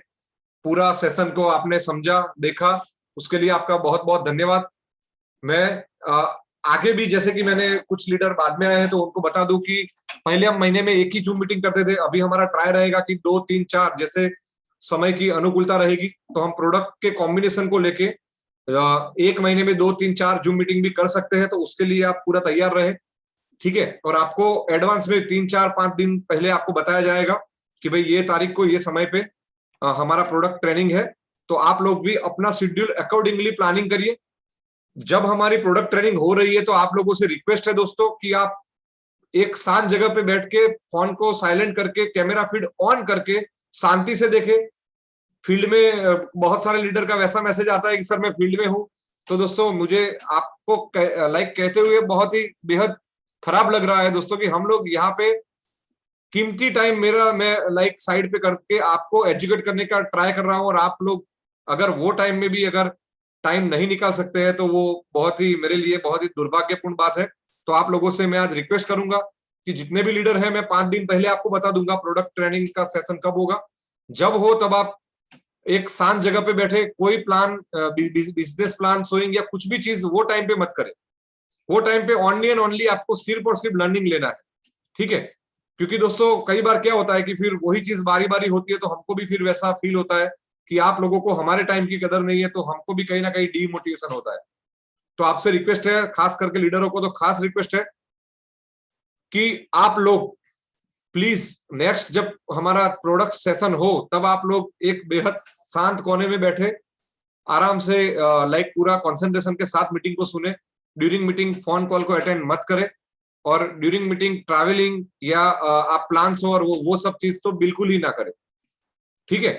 पूरा सेशन को आपने समझा, देखा, उसके लिए आपका बहुत बहुत धन्यवाद। मैं आगे भी, जैसे कि मैंने कुछ लीडर बाद में आए हैं तो उनको बता दूं कि पहले हम महीने में एक ही जूम मीटिंग करते थे, अभी हमारा ट्राई रहेगा कि 2, 3, 4 जैसे समय की अनुकूलता रहेगी तो हम प्रोडक्ट के कॉम्बिनेशन को लेके एक महीने में 2, 3, 4 जूम मीटिंग भी कर सकते हैं। तो उसके लिए आप पूरा तैयार रहे, ठीक है। और आपको एडवांस में 3, 4, 5 दिन पहले आपको बताया जाएगा कि भाई ये तारीख को ये समय पे हमारा प्रोडक्ट ट्रेनिंग है। तो आप लोग भी अपना शेड्यूल अकॉर्डिंगली प्लानिंग करिए। जब हमारी प्रोडक्ट ट्रेनिंग हो रही है तो आप लोगों से रिक्वेस्ट है दोस्तों कि आप एक शांत जगह पे बैठ के फोन को साइलेंट करके कैमरा फीड ऑन करके शांति से देखें। फील्ड में बहुत सारे लीडर का वैसा मैसेज आता है कि सर मैं फील्ड में हूं, तो दोस्तों मुझे आपको कहते हुए बहुत ही बेहद खराब लग रहा है दोस्तों कि हम लोग यहाँ पे कीमती टाइम मेरा मैं साइड पे करके आपको एजुकेट करने का ट्राई कर रहा हूँ, और आप लोग अगर वो टाइम में भी अगर टाइम नहीं निकाल सकते हैं तो वो बहुत ही मेरे लिए बहुत ही दुर्भाग्यपूर्ण बात है। तो आप लोगों से मैं आज रिक्वेस्ट करूंगा कि जितने भी लीडर हैं, मैं 5 दिन पहले आपको बता दूंगा प्रोडक्ट ट्रेनिंग का सेशन कब होगा। जब हो तब आप एक शांत जगह पे बैठे, कोई प्लान बिजनेस प्लान सोइंग या कुछ भी चीज वो टाइम पे मत करें। वो टाइम पे ओनली एंड ओनली आपको सिर्फ और सिर्फ लर्निंग लेना है, ठीक है। क्योंकि दोस्तों कई बार क्या होता है कि फिर वही चीज बारी बारी होती है, तो हमको भी फिर वैसा फील होता है कि आप लोगों को हमारे टाइम की कदर नहीं है, तो हमको भी कहीं ना कहीं डीमोटिवेशन होता है। तो आपसे रिक्वेस्ट है, खास करके लीडरों को तो खास रिक्वेस्ट है कि आप लोग प्लीज नेक्स्ट जब हमारा प्रोडक्ट सेशन हो तब आप लोग एक बेहद शांत कोने में बैठे आराम से पूरा कंसंट्रेशन के साथ मीटिंग को सुने। ड्यूरिंग मीटिंग फोन कॉल को अटेंड मत करें, और ड्यूरिंग मीटिंग ट्रैवलिंग या आप प्लान्स हो और वो सब चीज तो बिल्कुल ही ना करें, ठीक है।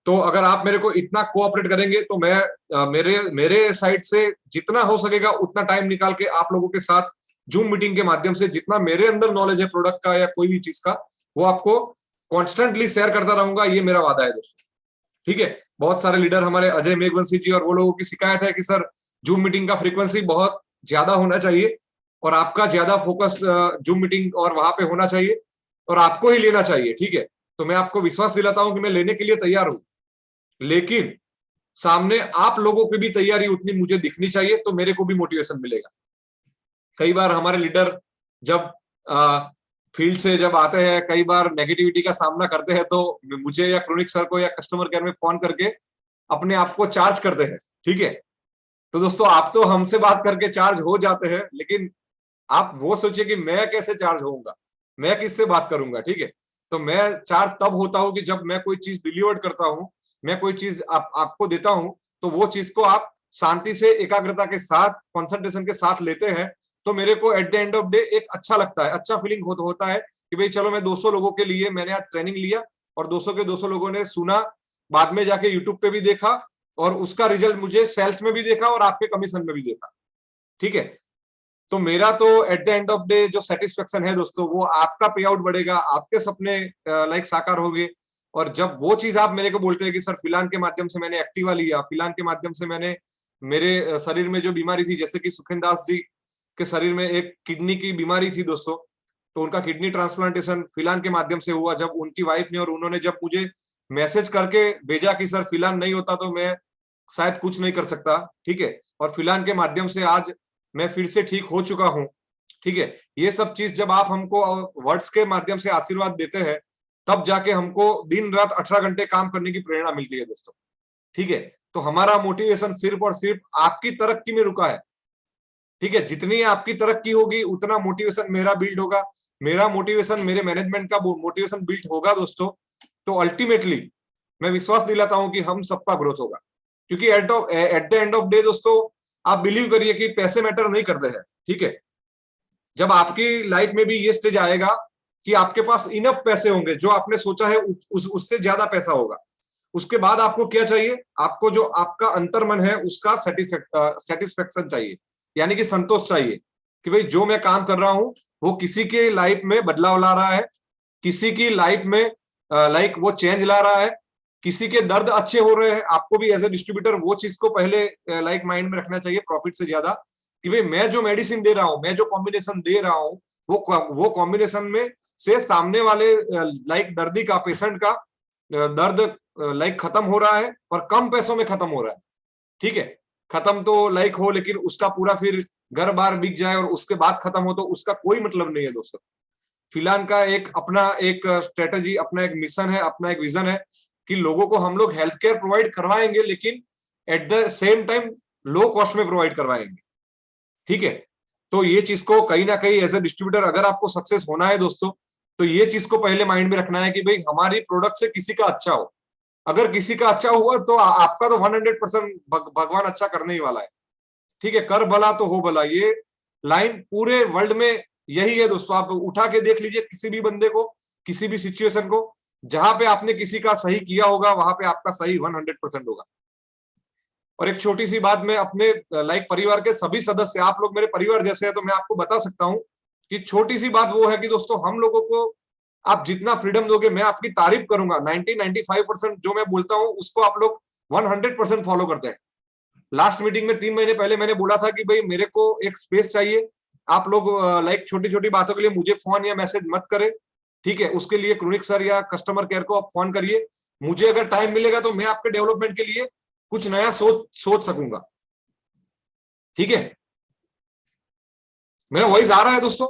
तो अगर आप मेरे को इतना कोऑपरेट करेंगे तो मैं मेरे साइड से जितना हो सकेगा उतना टाइम निकाल के आप लोगों के साथ जूम मीटिंग के माध्यम से जितना मेरे अंदर नॉलेज है प्रोडक्ट का या कोई भी चीज का, वो आपको कॉन्स्टेंटली शेयर करता रहूंगा, ये मेरा वादा है दोस्तों, ठीक है। बहुत सारे लीडर हमारे अजय मेघवंशी जी और वो लोगों की शिकायत है कि सर जूम मीटिंग का फ्रीक्वेंसी बहुत ज्यादा होना चाहिए और आपका ज्यादा फोकस जूम मीटिंग और वहां पे होना चाहिए और आपको ही लेना चाहिए, ठीक है। तो मैं आपको विश्वास दिलाता हूं कि मैं लेने के लिए तैयार हूं, लेकिन सामने आप लोगों की भी तैयारी उतनी मुझे दिखनी चाहिए, तो मेरे को भी मोटिवेशन मिलेगा। कई बार हमारे लीडर जब फील्ड से जब आते हैं, कई बार नेगेटिविटी का सामना करते हैं, तो मुझे या क्रोनिक सर को या कस्टमर केयर में फोन करके अपने आप को चार्ज करते हैं, ठीक है। तो दोस्तों आप तो हमसे बात करके चार्ज हो जाते हैं, लेकिन आप वो सोचिए कि मैं कैसे चार्ज होऊंगा, मैं किससे बात करूंगा, ठीक है। तो मैं चार्ज तब होता हूं कि जब मैं कोई चीज डिलीवर करता हूं, मैं कोई चीज आपको देता हूं, तो वो चीज को आप शांति से एकाग्रता के साथ कंसंट्रेशन के साथ लेते हैं, तो मेरे को at the end of day एक अच्छा लगता है, अच्छा फीलिंग होता है कि भाई चलो मैं 200 लोगों के लिए मैंने आज ट्रेनिंग लिया और 200 के 200 लोगों ने सुना, बाद में जाके यूट्यूब पे भी देखा और उसका रिजल्ट मुझे सेल्स में भी देखा और आपके कमीशन में भी देखा, ठीक है। तो मेरा तो at the end of day जो सेटिस्फेक्शन है दोस्तों, वो आपका पे आउट बढ़ेगा, आपके सपने साकार होंगे। और जब वो चीज आप मेरे को बोलते हैं कि सर फिलान के माध्यम से मैंने एक्टिवा लिया, फिलान के माध्यम से मैंने मेरे शरीर में जो बीमारी थी, जैसे कि सुखेंद्र दास जी के शरीर में एक किडनी की बीमारी थी दोस्तों, तो उनका किडनी ट्रांसप्लांटेशन फिलान के माध्यम से हुआ। जब उनकी वाइफ ने और उन्होंने जब मुझे मैसेज करके भेजा कि सर फिलान नहीं होता तो मैं शायद कुछ नहीं कर सकता, ठीक है। और फिलान के माध्यम से आज मैं फिर से ठीक हो चुका हूं, ठीक है। ये सब चीज जब आप हमको वर्ड्स के माध्यम से आशीर्वाद देते हैं, तब जाके हमको दिन रात 18 घंटे काम करने की प्रेरणा मिलती है दोस्तों, ठीक है। तो हमारा मोटिवेशन सिर्फ और सिर्फ आपकी तरक्की में रुका है, ठीक है। जितनी आपकी तरक्की होगी उतना मोटिवेशन मेरा बिल्ड होगा, मेरा मोटिवेशन मेरे मैनेजमेंट का मोटिवेशन बिल्ड होगा दोस्तों। तो अल्टीमेटली मैं विश्वास दिलाता हूं कि हम सबका ग्रोथ होगा, क्योंकि at the end of day दोस्तों आप बिलीव करिए कि पैसे मैटर नहीं करते हैं, ठीक है। जब आपकी लाइफ में भी ये स्टेज आएगा कि आपके पास इनफ पैसे होंगे, जो आपने सोचा है उससे ज्यादा पैसा होगा, उसके बाद आपको क्या चाहिए? आपको जो आपका अंतर्मन है उसका सेटिस्फेक्शन चाहिए, यानी कि संतोष चाहिए कि भाई जो मैं काम कर रहा हूं वो किसी के लाइफ में बदलाव ला रहा है, किसी की लाइफ में वो चेंज ला रहा है, किसी के दर्द अच्छे हो रहे हैं। आपको भी एज ए डिस्ट्रीब्यूटर वो चीज को पहले माइंड में रखना चाहिए प्रॉफिट से ज्यादा, कि भाई मैं जो मेडिसिन दे रहा हूं, मैं जो कॉम्बिनेशन दे रहा हूं, वो कॉम्बिनेशन में से सामने वाले दर्दी का, पेशेंट का दर्द खत्म हो रहा है और कम पैसों में खत्म हो रहा है, ठीक है। खत्म तो हो, लेकिन उसका पूरा फिर घर बार बिक जाए और उसके बाद खत्म हो तो उसका कोई मतलब नहीं है दोस्तों। फिलहाल का अपना एक स्ट्रेटेजी, अपना एक मिशन है, अपना एक विजन है कि लोगों को हम लोग हेल्थ केयर प्रोवाइड करवाएंगे, लेकिन at the same time low cost में प्रोवाइड करवाएंगे, ठीक है। तो ये चीज को कहीं ना कहीं एज ए डिस्ट्रीब्यूटर अगर आपको सक्सेस होना है दोस्तों, तो ये चीज को पहले माइंड में रखना है कि भाई हमारी प्रोडक्ट से किसी का अच्छा हो। अगर किसी का अच्छा हुआ तो आपका तो 100% भगवान अच्छा करने ही वाला है, ठीक है। कर भला तो हो भला, ये लाइन पूरे वर्ल्ड में यही है दोस्तों। आप उठा के देख लीजिए किसी भी बंदे को, किसी भी सिचुएशन को, जहां पे आपने किसी का सही किया होगा वहां पे आपका सही 100% होगा। और एक छोटी सी बात, मैं अपने परिवार के सभी सदस्य, आप लोग मेरे परिवार जैसे हैं, तो मैं आपको बता सकता हूं कि छोटी सी बात वो है कि दोस्तों, हम लोगों को आप जितना फ्रीडम दोगे मैं आपकी तारीफ करूंगा। 90-95% जो मैं बोलता हूं उसको आप लोग 100% फॉलो करते हैं। लास्ट मीटिंग में 3 महीने पहले मैंने बोला था कि भाई मेरे को एक स्पेस चाहिए, आप लोग छोटी छोटी बातों के लिए मुझे फोन या मैसेज मत करें, ठीक है? उसके लिए क्रोनिक सर या कस्टमर केयर को आप फोन करिए। मुझे अगर टाइम मिलेगा तो मैं आपके डेवलपमेंट के लिए कुछ नया सोच सकूंगा, ठीक है? मेरा वॉइस आ रहा है दोस्तों?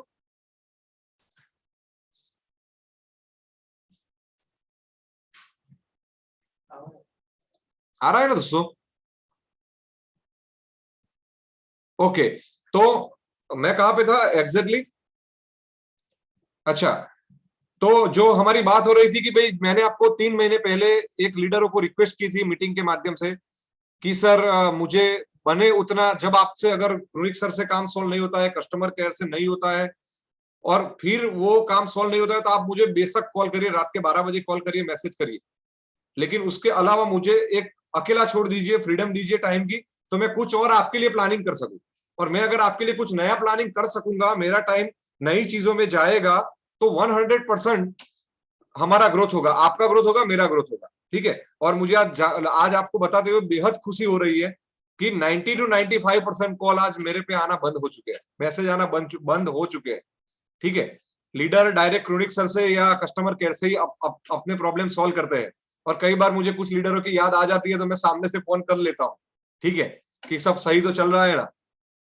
आ रहा है ना दोस्तों? ओके, तो मैं कहां पे था एग्जैक्टली? अच्छा, तो जो हमारी बात हो रही थी कि भाई मैंने आपको 3 महीने पहले एक लीडरों को रिक्वेस्ट की थी मीटिंग के माध्यम से कि सर मुझे बने उतना, जब आपसे अगर रोहित सर से काम सॉल्व नहीं होता है, कस्टमर केयर से नहीं होता है, और फिर वो काम सॉल्व नहीं होता है, तो आप मुझे बेशक कॉल करिए, रात के 12 बजे कॉल करिए, मैसेज करिए, लेकिन उसके अलावा मुझे एक अकेला छोड़ दीजिए, फ्रीडम दीजिए टाइम की, तो मैं कुछ और आपके लिए प्लानिंग कर सकूं। और मैं अगर आपके लिए कुछ नया प्लानिंग कर सकूंगा, मेरा टाइम नई चीजों में जाएगा, तो 100% हमारा ग्रोथ होगा, आपका ग्रोथ होगा, मेरा ग्रोथ होगा, ठीक है? और मुझे आज आपको बताते हुए बेहद खुशी हो रही है कि 90 to 95% कॉल आज मेरे पे आना बंद हो चुके हैं, मैसेज आना बंद हो चुके हैं, ठीक है? लीडर डायरेक्ट क्रोनिक सर से या कस्टमर केयर से ही अपने प्रॉब्लम सॉल्व करते हैं। और कई बार मुझे कुछ लीडरों की याद आ जाती है तो मैं सामने से फोन कर लेता हूँ, ठीक है, कि सब सही तो चल रहा है ना?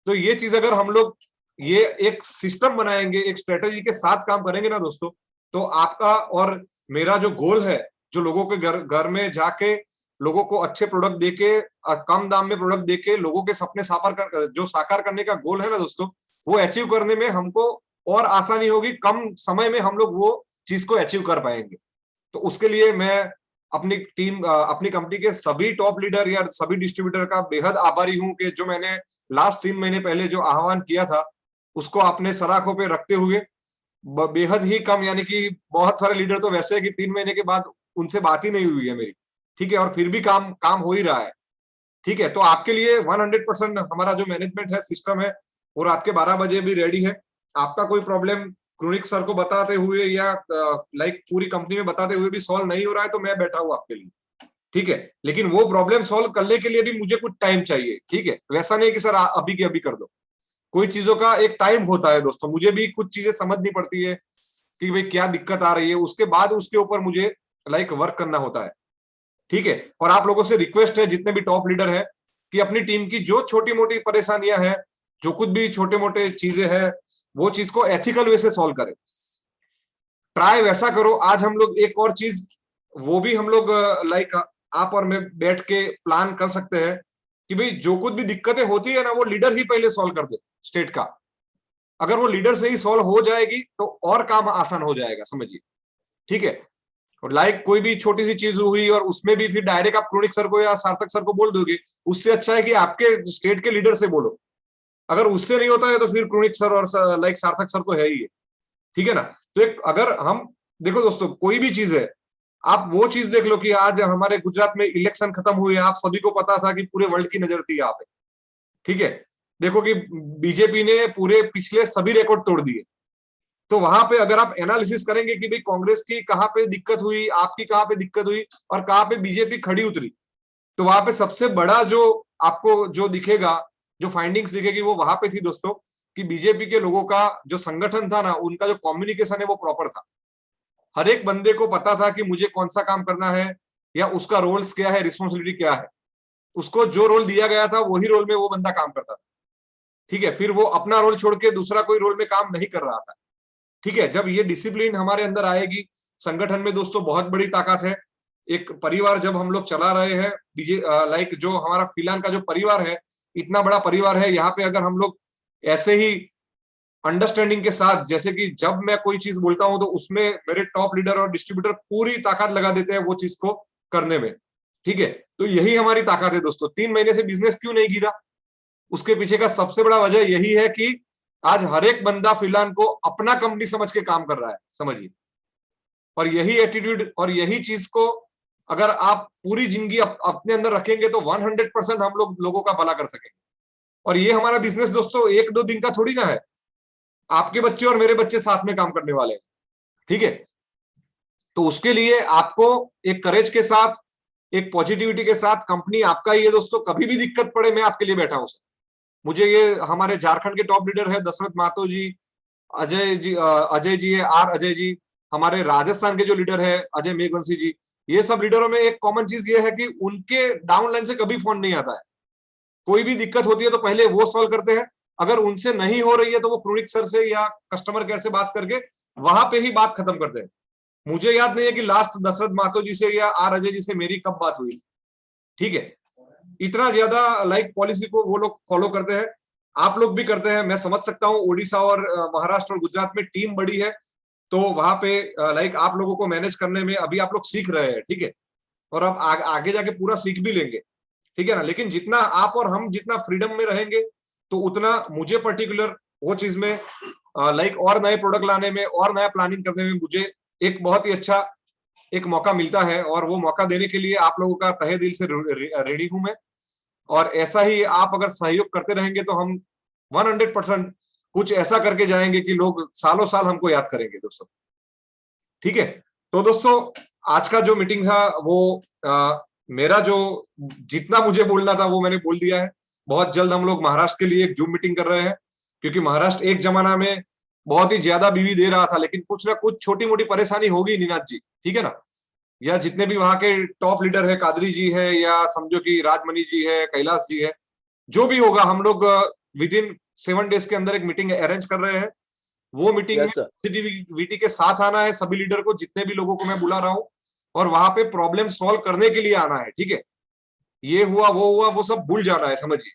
तो ये चीज अगर हम लोग ये एक सिस्टम बनाएंगे, एक स्ट्रेटेजी के साथ काम करेंगे ना दोस्तों, तो आपका और मेरा जो गोल है, जो लोगों के घर घर में जाके लोगों को अच्छे प्रोडक्ट देके, कम दाम में प्रोडक्ट देके लोगों के सपने साकार करने का गोल है ना दोस्तों, वो अचीव करने में हमको और आसानी होगी, कम समय में हम लोग वो चीज को अचीव कर पाएंगे। तो उसके लिए मैं अपनी टीम, अपनी कंपनी के सभी टॉप लीडर या सभी डिस्ट्रीब्यूटर का बेहद आभारी हूं कि जो मैंने लास्ट 3 महीने पहले जो आह्वान किया था उसको आपने सराखों पे रखते हुए, बेहद ही कम, यानी कि बहुत सारे लीडर तो वैसे है कि 3 महीने के बाद उनसे बात ही नहीं हुई है मेरी, ठीक है? और फिर भी काम काम हो ही रहा है, ठीक है? तो आपके लिए 100% हमारा जो मैनेजमेंट है, सिस्टम है, वो रात के 12 बजे भी रेडी है। आपका कोई प्रॉब्लम क्रोनिक सर को बताते हुए या पूरी कंपनी में बताते हुए भी सॉल्व नहीं हो रहा है, तो मैं बैठा हूँ आपके लिए, ठीक है? लेकिन वो प्रॉब्लम सॉल्व करने के लिए भी मुझे कुछ टाइम चाहिए, ठीक है? वैसा नहीं कि सर अभी के अभी कर दो, कोई चीजों का एक टाइम होता है दोस्तों, मुझे भी कुछ चीजें समझनी पड़ती है कि भाई क्या दिक्कत आ रही है, उसके बाद उसके ऊपर मुझे वर्क करना होता है, ठीक है? और आप लोगों से रिक्वेस्ट है, जितने भी टॉप लीडर है, कि अपनी टीम की जो छोटी मोटी परेशानियां हैं, जो कुछ भी छोटे मोटे चीजें हैं, वो चीज को एथिकल वे से सॉल्व करें, ट्राई वैसा करो। आज हम लोग एक और चीज, वो भी हम लोग आप और मैं बैठ के प्लान कर सकते हैं कि भाई जो कुछ भी दिक्कतें होती है ना, वो लीडर ही पहले सॉल्व कर दे स्टेट का। अगर वो लीडर से ही सॉल्व हो जाएगी तो और काम आसान हो जाएगा, समझिए, ठीक है? और कोई भी छोटी सी चीज हुई और उसमें भी फिर डायरेक्ट आप क्रोनिक सर को या सार्थक सर को बोल दोगे, उससे अच्छा है कि आपके स्टेट के लीडर से बोलो। अगर उससे नहीं होता है तो फिर क्रोनिक सर और सार्थक सर तो है ही है, ठीक है ना? तो एक, अगर हम देखो दोस्तों, कोई भी चीज है, आप वो चीज देख लो कि आज हमारे गुजरात में इलेक्शन खत्म हुए, आप सभी को पता था कि पूरे वर्ल्ड की नजर थी यहाँ पे, ठीक है? देखो कि बीजेपी ने पूरे पिछले सभी रिकॉर्ड तोड़ दिए। तो वहां पे अगर आप एनालिसिस करेंगे कि भाई कांग्रेस की कहां पे दिक्कत हुई, आपकी कहां पे दिक्कत हुई, और कहां पे बीजेपी खड़ी उतरी, तो वहां पे सबसे बड़ा जो आपको जो दिखेगा, जो फाइंडिंग्स दिखेगी, वो वहां पे थी दोस्तों, कि बीजेपी के लोगों का जो संगठन था ना, उनका जो कम्युनिकेशन है वो प्रॉपर था। हर एक बंदे को पता था कि मुझे कौन सा काम करना है, या उसका रोल्स क्या है, रिस्पॉन्सिबिलिटी क्या है। उसको जो रोल दिया गया था वही रोल में वो बंदा काम करता था, ठीक है? फिर वो अपना रोल छोड़ के दूसरा कोई रोल में काम नहीं कर रहा था, ठीक है? जब ये डिसिप्लिन हमारे अंदर आएगी, संगठन में दोस्तों बहुत बड़ी ताकत है। एक परिवार जब हम लोग चला रहे हैं, जो हमारा फिलहाल का जो परिवार है, इतना बड़ा परिवार है, यहाँ पे अगर हम लोग ऐसे ही अंडरस्टैंडिंग के साथ, जैसे कि जब मैं कोई चीज बोलता हूं तो उसमें मेरे टॉप लीडर और डिस्ट्रीब्यूटर पूरी ताकत लगा देते हैं वो चीज को करने में, ठीक है? तो यही हमारी ताकत है दोस्तों। 3 महीने से बिजनेस क्यों नहीं गिरा, उसके पीछे का सबसे बड़ा वजह यही है कि आज हर एक बंदा फिलहाल को अपना कंपनी समझ के काम कर रहा है, समझिए। और यही एटीट्यूड और यही चीज को अगर आप पूरी जिंदगी अपने अंदर रखेंगे तो 100% हम लोगों का भला कर सकेंगे। और ये हमारा बिजनेस दोस्तों 1-2 दिन का थोड़ी ना है, आपके बच्चे और मेरे बच्चे साथ में काम करने वाले हैं, ठीक है। तो उसके लिए आपको एक करेज के साथ, एक पॉजिटिविटी के साथ, कंपनी आपका ही है दोस्तों, कभी भी दिक्कत पड़े मैं आपके लिए बैठा हूं सर। मुझे ये हमारे झारखंड के टॉप लीडर है दशरथ महतो जी, अजय जी है, आर अजय जी, हमारे राजस्थान के जो लीडर है अजय मेघवंशी जी, ये सब लीडरों में एक कॉमन चीज ये है कि उनके डाउनलाइन से कभी फोन नहीं आता है। कोई भी दिक्कत होती है तो पहले वो सॉल्व करते हैं, अगर उनसे नहीं हो रही है तो वो क्रोनिक सर से या कस्टमर केयर से बात करके वहां पे ही बात खत्म करते हैं। मुझे याद नहीं है कि लास्ट दशरथ महतो जी से या आर अजय जी से मेरी कब बात हुई, ठीक है। इतना ज्यादा पॉलिसी को वो लोग फॉलो करते हैं, आप लोग भी करते हैं, मैं समझ सकता हूँ। उड़ीसा और महाराष्ट्र और गुजरात में टीम बड़ी है, तो वहां पे आप लोगों को मैनेज करने में अभी आप लोग सीख रहे हैं, ठीक है। और अब आगे जाके पूरा सीख भी लेंगे, ठीक है ना। लेकिन जितना आप और हम जितना फ्रीडम में रहेंगे तो उतना मुझे पर्टिकुलर वो चीज में और नए प्रोडक्ट लाने में और नया प्लानिंग करने में मुझे एक बहुत ही अच्छा एक मौका मिलता है, और वो मौका देने के लिए आप लोगों का तहे दिल से रेडी हूं मैं। और ऐसा ही आप अगर सहयोग करते रहेंगे तो हम 100% कुछ ऐसा करके जाएंगे कि लोग सालों साल हमको याद करेंगे दोस्तों, ठीक है। तो दोस्तों आज का जो मीटिंग था वो मेरा जो जितना मुझे बोलना था वो मैंने बोल दिया है। बहुत जल्द हम लोग महाराष्ट्र के लिए एक जूम मीटिंग कर रहे हैं, क्योंकि महाराष्ट्र एक जमाना में बहुत ही ज्यादा बीवी दे रहा था, लेकिन कुछ ना कुछ छोटी मोटी परेशानी होगी निनाद जी, ठीक है ना। या जितने भी वहां के टॉप लीडर है, कादरी जी है, या समझो कि राजमणि जी है, कैलाश जी है, जो भी होगा हम लोग विद इन 7 डेज के अंदर एक मीटिंग अरेंज कर रहे हैं। वो मीटिंग में पॉजिटिविटी के साथ आना है सभी लीडर को, जितने भी लोगों को मैं बुला रहा हूँ, और वहां पे प्रॉब्लम सॉल्व करने के लिए आना है, ठीक है। ये हुआ वो सब भूल जाना है, समझिए।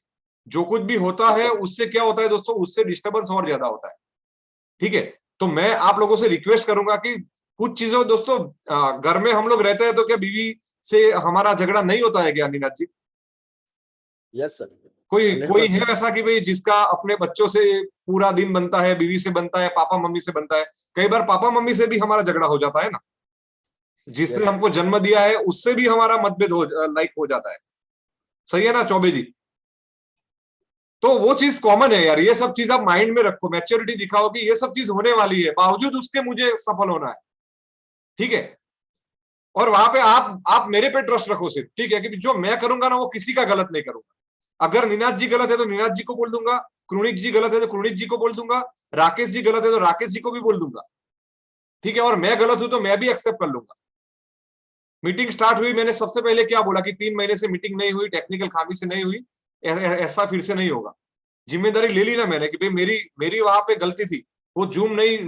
जो कुछ भी होता है उससे क्या होता है दोस्तों, उससे डिस्टर्बेंस और ज्यादा होता है, ठीक है। तो मैं आप लोगों से रिक्वेस्ट करूंगा कि कुछ चीजों दोस्तों, घर में हम लोग रहते हैं तो क्या बीवी से हमारा झगड़ा नहीं होता है क्या नीनाथ जी? Yes sir. कोई कोई है ऐसा कि भाई जिसका अपने बच्चों से पूरा दिन बनता है, बीवी से बनता है, पापा मम्मी से बनता है, कई बार पापा मम्मी से भी हमारा झगड़ा हो जाता है ना, जिसने हमको जन्म दिया है उससे भी हमारा मतभेद हो जाता है, सही है ना चौबे जी? तो वो चीज कॉमन है यार, ये सब चीज आप माइंड में रखो, मैच्योरिटी दिखाओ कि ये सब चीज होने वाली है, बावजूद उसके मुझे सफल होना है, ठीक है। और वहां पे आप मेरे पे ट्रस्ट रखो सिर्फ, ठीक है, कि जो मैं करूंगा ना वो किसी का गलत नहीं करूंगा। अगर निनाद जी गलत है तो निनाद जी को बोल दूंगा, क्रोनिक जी गलत है तो क्रोनिक जी को बोल दूंगा, राकेश जी गलत है तो राकेश जी को भी बोल दूंगा, ठीक है। और मैं गलत हूं तो मैं भी एक्सेप्ट कर लूंगा। मीटिंग स्टार्ट हुई, मैंने सबसे पहले क्या बोला कि 3 महीने से मीटिंग नहीं हुई, टेक्निकल खामी से नहीं हुई, ऐसा फिर से नहीं होगा। जिम्मेदारी ले ली ना मैंने कि भाई मेरी मेरी वहां पे गलती थी, वो जूम नहीं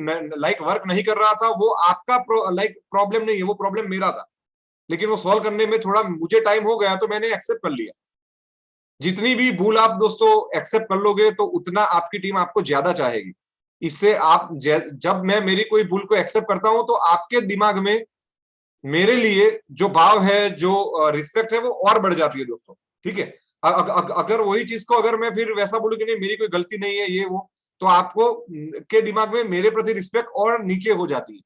वर्क नहीं कर रहा था, वो आपका प्रॉब्लम नहीं है, वो प्रॉब्लम मेरा था, लेकिन वो सॉल्व करने में थोड़ा मुझे टाइम हो गया तो मैंने एक्सेप्ट कर लिया। जितनी भी भूल आप दोस्तों एक्सेप्ट कर लोगे तो उतना आपकी टीम आपको ज्यादा चाहेगी। इससे आप जब मैं मेरी कोई भूल को एक्सेप्ट करता हूं तो आपके दिमाग में मेरे लिए जो भाव है, जो रिस्पेक्ट है, वो और बढ़ जाती है दोस्तों, ठीक है। अगर वही चीज को अगर मैं फिर वैसा बोलूं कि नहीं मेरी कोई गलती नहीं है ये वो, तो आपको के दिमाग में मेरे प्रति रिस्पेक्ट और नीचे हो जाती है,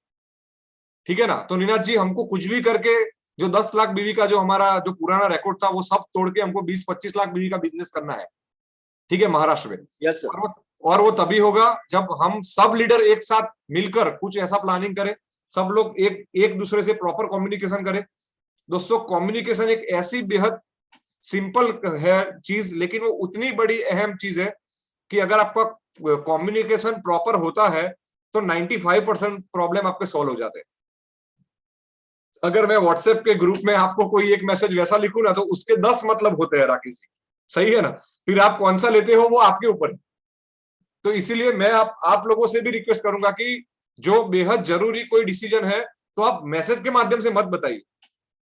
ठीक है ना। तो निनाथ जी हमको कुछ भी करके जो 10 लाख बीवी का जो हमारा जो पुराना रिकॉर्ड था वो सब तोड़ के हमको 20-25 लाख बीवी का बिजनेस करना है, ठीक है, महाराष्ट्र में। Yes sir. और वो तभी होगा जब हम सब लीडर एक साथ मिलकर कुछ ऐसा प्लानिंग करें, सब लोग एक एक दूसरे से प्रॉपर कम्युनिकेशन करें। दोस्तों कम्युनिकेशन एक ऐसी बेहद सिंपल है चीज, लेकिन वो उतनी बड़ी अहम चीज है कि अगर आपका कम्युनिकेशन प्रॉपर होता है तो 95% प्रॉब्लम आपके सॉल्व हो जाते हैं। अगर मैं व्हाट्सएप के ग्रुप में आपको कोई एक मैसेज वैसा लिखूं ना तो उसके 10 मतलब होते हैं राकेश जी, सही है ना। फिर आप कौन सा लेते हो वो आपके ऊपर है। तो इसीलिए मैं आप लोगों से भी रिक्वेस्ट करूंगा कि जो बेहद जरूरी कोई डिसीजन है तो आप मैसेज के माध्यम से मत बताइए,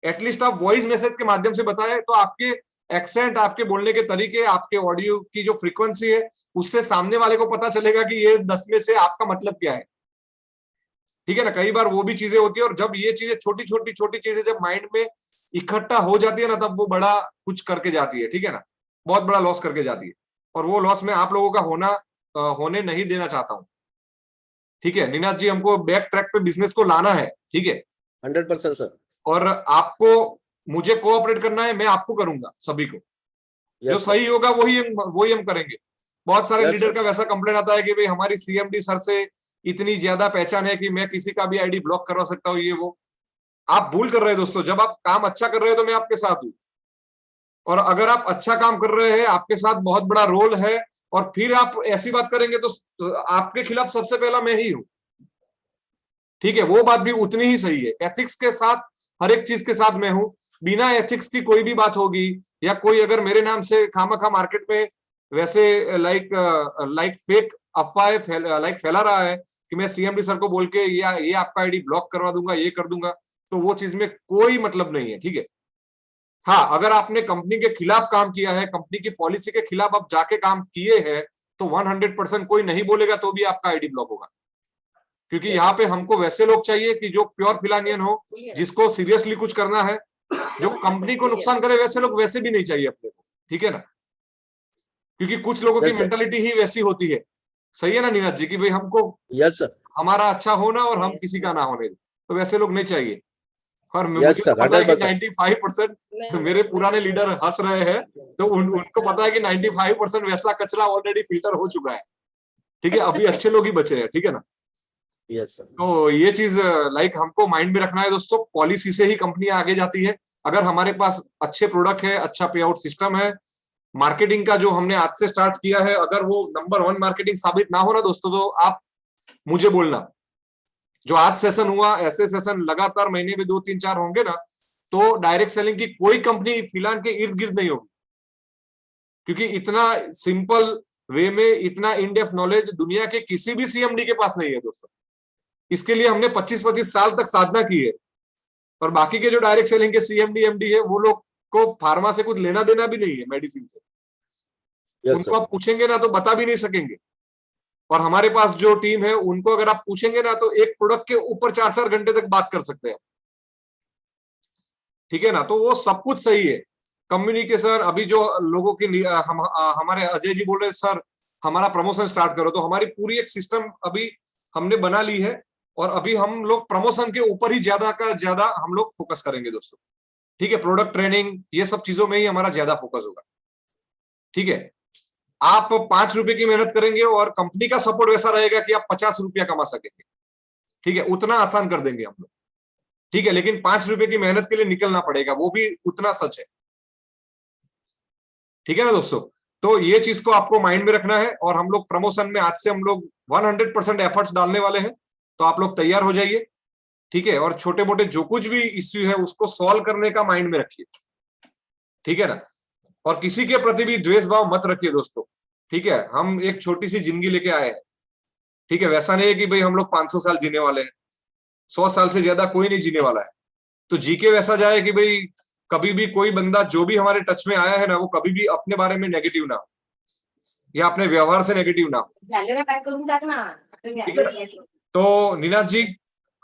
एटलीस्ट आप वॉइस मैसेज के माध्यम से बताएं, तो आपके एक्सेंट, आपके बोलने के तरीके, आपके ऑडियो की जो फ्रीक्वेंसी है उससे सामने वाले को पता चलेगा कि ये 10 में से आपका मतलब क्या है, ठीक है ना। कई बार वो भी चीजें होती है, और जब ये चीजें छोटी चीजें जब माइंड में इकट्ठा हो जाती है ना तब वो बड़ा कुछ करके जाती है, ठीक है ना, बहुत बड़ा लॉस करके जाती है। और वो लॉस में आप लोगों का होने नहीं देना चाहता हूं, ठीक है। नीनाथ जी हमको बैक ट्रैक पे बिजनेस को लाना है, ठीक है। 100% सर। और आपको मुझे कोऑपरेट करना है, मैं आपको करूंगा सभी को। जो यस सर। सही होगा वही हम करेंगे। बहुत सारे यस लीडर सर। का वैसा कंप्लेंट आता है कि भाई हमारी सीएमडी सर से इतनी ज्यादा पहचान है कि मैं किसी का भी आईडी ब्लॉक करवा सकता हूँ, ये वो। आप भूल कर रहे हैं दोस्तों, जब आप काम अच्छा कर रहे हो तो मैं आपके साथ हूं, और अगर आप अच्छा काम कर रहे हैं, आपके साथ बहुत बड़ा रोल है, और फिर आप ऐसी बात करेंगे तो आपके खिलाफ सबसे पहला मैं ही हूं। ठीक है, वो बात भी उतनी ही सही है। एथिक्स के साथ हर एक चीज के साथ मैं हूं। बिना एथिक्स की कोई भी बात होगी, या कोई अगर मेरे नाम से खामखा मार्केट में वैसे लाइक फेक अफवाहें लाइक फैला रहा है कि मैं सीएमडी सर को बोल के या ये आपका आईडी ब्लॉक करवा दूंगा, ये कर दूंगा, तो वो चीज में कोई मतलब नहीं है। ठीक है, हाँ, अगर आपने कंपनी के खिलाफ काम किया है, कंपनी की पॉलिसी के खिलाफ आप जाके काम किए हैं, तो 100% कोई नहीं बोलेगा तो भी आपका आईडी ब्लॉक होगा। क्योंकि यहाँ पे हमको वैसे लोग चाहिए कि जो प्योर फिलानियन हो, जिसको सीरियसली कुछ करना है, जो कंपनी को नुकसान करे, वैसे लोग वैसे भी नहीं चाहिए अपने को। ठीक है ना, क्योंकि कुछ लोगों की यस सर। मेंटालिटी ही वैसी होती है। सही है ना नीरज जी, कि भाई हमको यस सर। हमारा अच्छा होना और हम किसी का ना होने दें, तो वैसे लोग नहीं चाहिए। और मुझे यस तो सर। पता है कि 100%। 95% मेरे पुराने लीडर हंस रहे हैं, तो उनको पता है कि 95% वैसा कचरा ऑलरेडी फिल्टर हो चुका है। ठीक है, अभी अच्छे लोग ही बचे हैं। ठीक है ना, यस सर। तो ये चीज लाइक हमको माइंड में रखना है दोस्तों। पॉलिसी से ही कंपनी आगे जाती है। अगर हमारे पास अच्छे प्रोडक्ट है, अच्छा पे आउट सिस्टम है, मार्केटिंग का जो हमने आज से स्टार्ट किया है, अगर वो नंबर 1 मार्केटिंग साबित ना हो ना दोस्तों, तो आप मुझे बोलना। जो आज सेशन हुआ, ऐसे सेशन लगातार महीने में 2 3 4 होंगे ना, तो डायरेक्ट सेलिंग की कोई कंपनी फिलहाल के इर्द गिर्द नहीं होगी। क्योंकि इतना सिंपल वे में इतना इन डेप्थ नॉलेज दुनिया के किसी भी सीएमडी के पास नहीं है दोस्तों। इसके लिए हमने 25-25 साल तक साधना की है। और बाकी के जो डायरेक्ट सेलिंग के सीएमडी एमडी है, वो लोग को फार्मा से कुछ लेना देना भी नहीं है, मेडिसिन से। यस उनको सर। आप पूछेंगे ना तो बता भी नहीं सकेंगे। और हमारे पास जो टीम है, उनको अगर आप पूछेंगे ना, तो एक प्रोडक्ट के ऊपर 4-4 घंटे तक बात कर सकते हैं। ठीक है ना, तो वो सब कुछ सही है। कम्युनिकेशन, अभी जो लोगों की हमारे अजय जी बोल रहे हैं सर हमारा प्रमोशन स्टार्ट करो, तो हमारी पूरी एक सिस्टम अभी हमने बना ली है, और अभी हम लोग प्रमोशन के ऊपर ही ज्यादा का ज्यादा हम लोग फोकस करेंगे दोस्तों। ठीक है, प्रोडक्ट ट्रेनिंग, ये सब चीजों में ही हमारा ज्यादा फोकस होगा। ठीक है, आप 5 रुपए की मेहनत करेंगे और कंपनी का सपोर्ट वैसा रहेगा कि आप 50 रुपया कमा सकेंगे। ठीक है, उतना आसान कर देंगे हम लोग। ठीक है, लेकिन 5 रुपए की मेहनत के लिए निकलना पड़ेगा, वो भी उतना सच है। ठीक है ना दोस्तों, तो ये चीज को आपको माइंड में रखना है। और हम लोग प्रमोशन में आज से हम लोग 100% एफर्ट्स डालने वाले हैं, तो आप लोग तैयार हो जाइए। ठीक है, और छोटे मोटे जो कुछ भी इश्यू है उसको सॉल्व करने का माइंड में रखिए। ठीक है ना, और किसी के प्रति भी द्वेष भाव मत रखिए दोस्तों। ठीक है, हम एक छोटी सी जिंदगी लेके आए हैं। ठीक है, वैसा नहीं है कि भाई हम लोग 500 साल जीने वाले हैं। 100 साल से ज्यादा कोई नहीं जीने वाला है। तो जी के वैसा जाए कि भाई कभी भी कोई बंदा जो भी हमारे टच में आया है ना, वो कभी भी अपने बारे में नेगेटिव ना हो, या अपने व्यवहार से नेगेटिव ना हो। ठीक है ना? तो नीनाथ जी,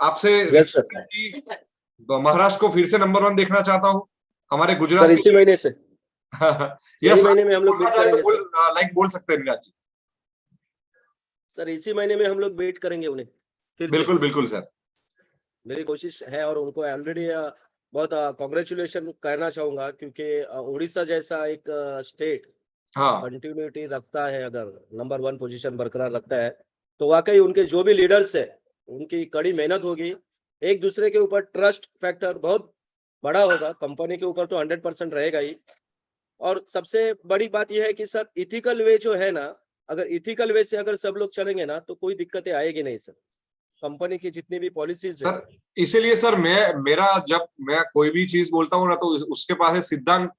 आपसे यस सर। रिक्वेस्ट है कि महाराष्ट्र को फिर से नंबर 1 देखना चाहता हूँ, हमारे सर गुजरात इसी के। महीने से, यही यस, महीने में हम लोग बोलना बीट चाहे तो करेंगे सर। लाइक बोल सकते हैं नीनाथ जी। सर इसी महीने में हम लोग बीट करेंगे उन्हें फिर से। बिल्कुल बिल्कुल सर। मेरी कोशिश है, और उनको ऑलरेडी बहुत कॉन्ग्रेचुलेशन कहना चाहूंगा, क्योंकि उड़ीसा जैसा एक स्टेट हाँ, कंटिन्यूटी रखता है, अगर नंबर 1 पोजीशन बरकरार रखता है, तो वाकई उनके जो भी लीडर्स है, उनकी कड़ी मेहनत होगी, एक दूसरे के ऊपर ट्रस्ट फैक्टर बहुत बड़ा होगा। कंपनी के ऊपर तो 100% रहेगा ही। और सबसे बड़ी बात यह है कि सर इथिकल वे जो है ना, अगर इथिकल वे से अगर सब लोग चलेंगे ना, तो कोई दिक्कतें आएगी नहीं सर। कंपनी की जितनी भी पॉलिसीज है। सर इसीलिए सर मेरा जब मैं कोई भी चीज बोलता हूँ ना, तो उसके पास है सिद्धांत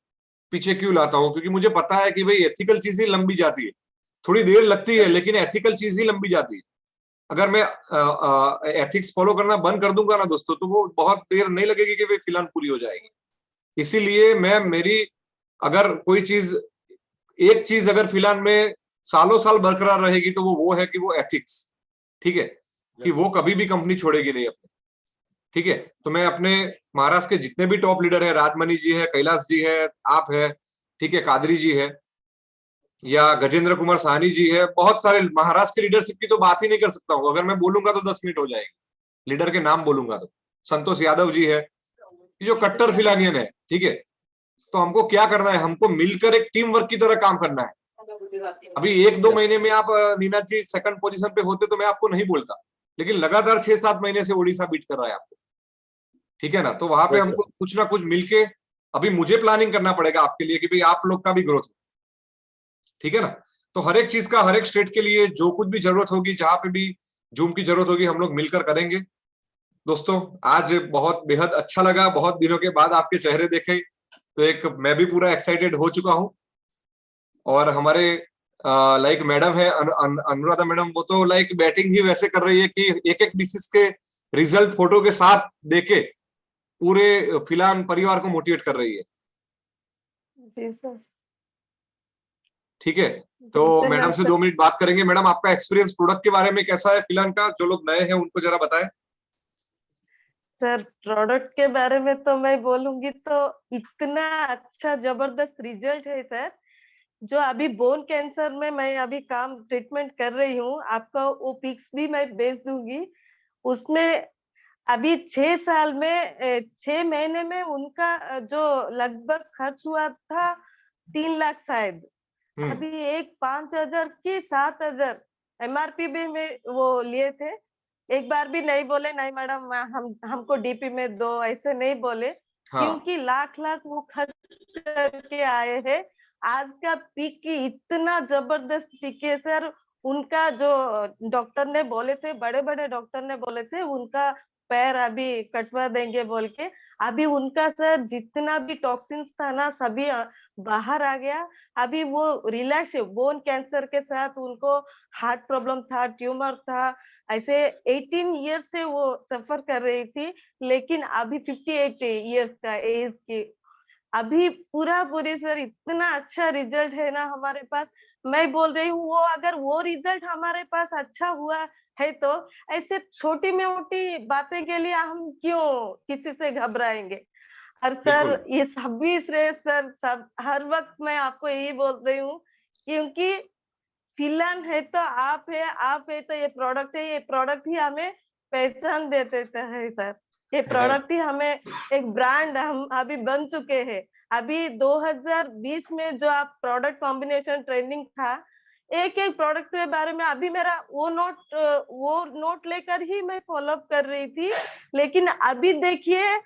पीछे क्यों लाता हूँ, क्योंकि मुझे पता है कि भाई एथिकल चीज ही लंबी जाती है। थोड़ी देर लगती है, यस लेकिन एथिकल चीज ही लंबी जाती है। अगर मैं एथिक्स फॉलो करना बंद कर दूंगा ना दोस्तों, तो वो बहुत देर नहीं लगेगी कि भाई फिलहाल पूरी हो जाएगी। इसीलिए मैं मेरी अगर कोई चीज एक चीज अगर फिलहाल में सालों साल बरकरार रहेगी, तो वो है कि वो एथिक्स। ठीक है, कि यस वो कभी भी कंपनी छोड़ेगी नहीं अपने। ठीक है, तो मैं अपने महाराष्ट्र के जितने भी टॉप लीडर है, राजमणि जी है, कैलाश जी है, आप है, ठीक है, कादरी जी है, या गजेंद्र कुमार साहनी जी है, बहुत सारे महाराष्ट्र के लीडरशिप की तो बात ही नहीं कर सकता हूँ। अगर मैं बोलूंगा तो 10 मिनट हो जाएंगे, लीडर के नाम बोलूंगा तो संतोष यादव जी है, ये जो कट्टर फिलानियन है, ठीक है। तो हमको क्या करना है, हमको मिलकर एक टीम वर्क की तरह काम करना है। अभी 1-2 महीने में आप नीनाथ जी सेकंड पोजीशन पे होते तो मैं आपको नहीं बोलता, लेकिन लगातार 6-7 महीने से ओडिशा बीट कर रहा है आपको, ठीक है ना। तो वहां पे यस हमको सर। कुछ ना कुछ मिलके अभी मुझे प्लानिंग करना पड़ेगा आपके लिए कि भाई आप लोग का भी ग्रोथ हो, ठीक है ना। तो हर एक चीज का हर एक स्टेट के लिए जो कुछ भी जरूरत होगी, जहां पे भी जूम की जरूरत होगी, हम लोग मिलकर करेंगे। दोस्तों आज बहुत बेहद अच्छा लगा, बहुत दिनों के बाद आपके चेहरे देखे, तो एक मैं भी पूरा एक्साइटेड हो चुका हूँ। और हमारे लाइक मैडम है अनुराधा मैडम, वो तो लाइक बैटिंग ही वैसे कर रही है कि एक एक डिसीज के रिजल्ट फोटो के साथ देके पूरे फिलहाल परिवार को मोटिवेट कर रही है, जी सर। ठीक है। तो जैसे मैं मैडम से सर 2 मिनट बात करेंगे। मैडम आपका एक्सपीरियंस प्रोडक्ट के बारे में कैसा है फिलहाल का, जो लोग नए हैं उनको जरा बताएं। सर प्रोडक्ट के बारे में तो मैं बोलूंगी तो इतना अच्छा जबरदस्त रिजल्ट है सर। जो अभी बोन कैंसर में मैं अभी काम ट्रीटमेंट कर रही हूँ, आपका वो पिक्स भी मैं भेज दूंगी। उसमें अभी 6 साल में 6 महीने में उनका जो लगभग खर्च हुआ था 3 लाख शायद। हम्म। अभी एक 5,000 की 7,000 एमआरपी भी में वो लिए थे। एक बार भी नहीं बोले नहीं मैडम हम हमको डीपी में दो, ऐसे नहीं बोले। हाँ। क्योंकि लाख लाख वो खर्च करके आए हैं। आज का पीक की इतना जबरदस्त पीक है सर। उनका जो डॉक्टर ने बोले थे, बड़े बड़े डॉक्टर ने बोले थे उनका पैर अभी कटवा देंगे बोल के। अभी उनका सर जितना भी टॉक्सिन्स था ना सभी बाहर आ गया। अभी वो रिलैक्स है। बोन कैंसर के साथ उनको हार्ट प्रॉब्लम था, ट्यूमर था, ऐसे 18 ईयर्स से वो सफर कर रही थी। लेकिन अभी 58 ईयर्स का एज की अभी पूरा पूरी सर इतना अच्छा रिजल्ट है ना हमारे पास। मैं बोल रही हूँ वो अगर वो रिजल्ट हमारे पास अच्छा हुआ है तो ऐसे छोटी मोटी बातें के लिए हम क्यों किसी से घबराएंगे। और सर बिल्कुल। ये सभी श्रेय सर सब हर वक्त मैं आपको यही बोल रही हूँ। क्योंकि फिलहाल है तो आप है तो ये प्रोडक्ट है, ये प्रोडक्ट ही हमें पहचान देते है सर। ये प्रोडक्ट ही हमें एक ब्रांड हम अभी बन चुके हैं। अभी 2020 में जो आप प्रोडक्ट कॉम्बिनेशन ट्रेंडिंग था, एक एक प्रोडक्ट के बारे में अभी मेरा वो नोट लेकर ही मैं फॉलो अप कर रही थी। लेकिन अभी देखिए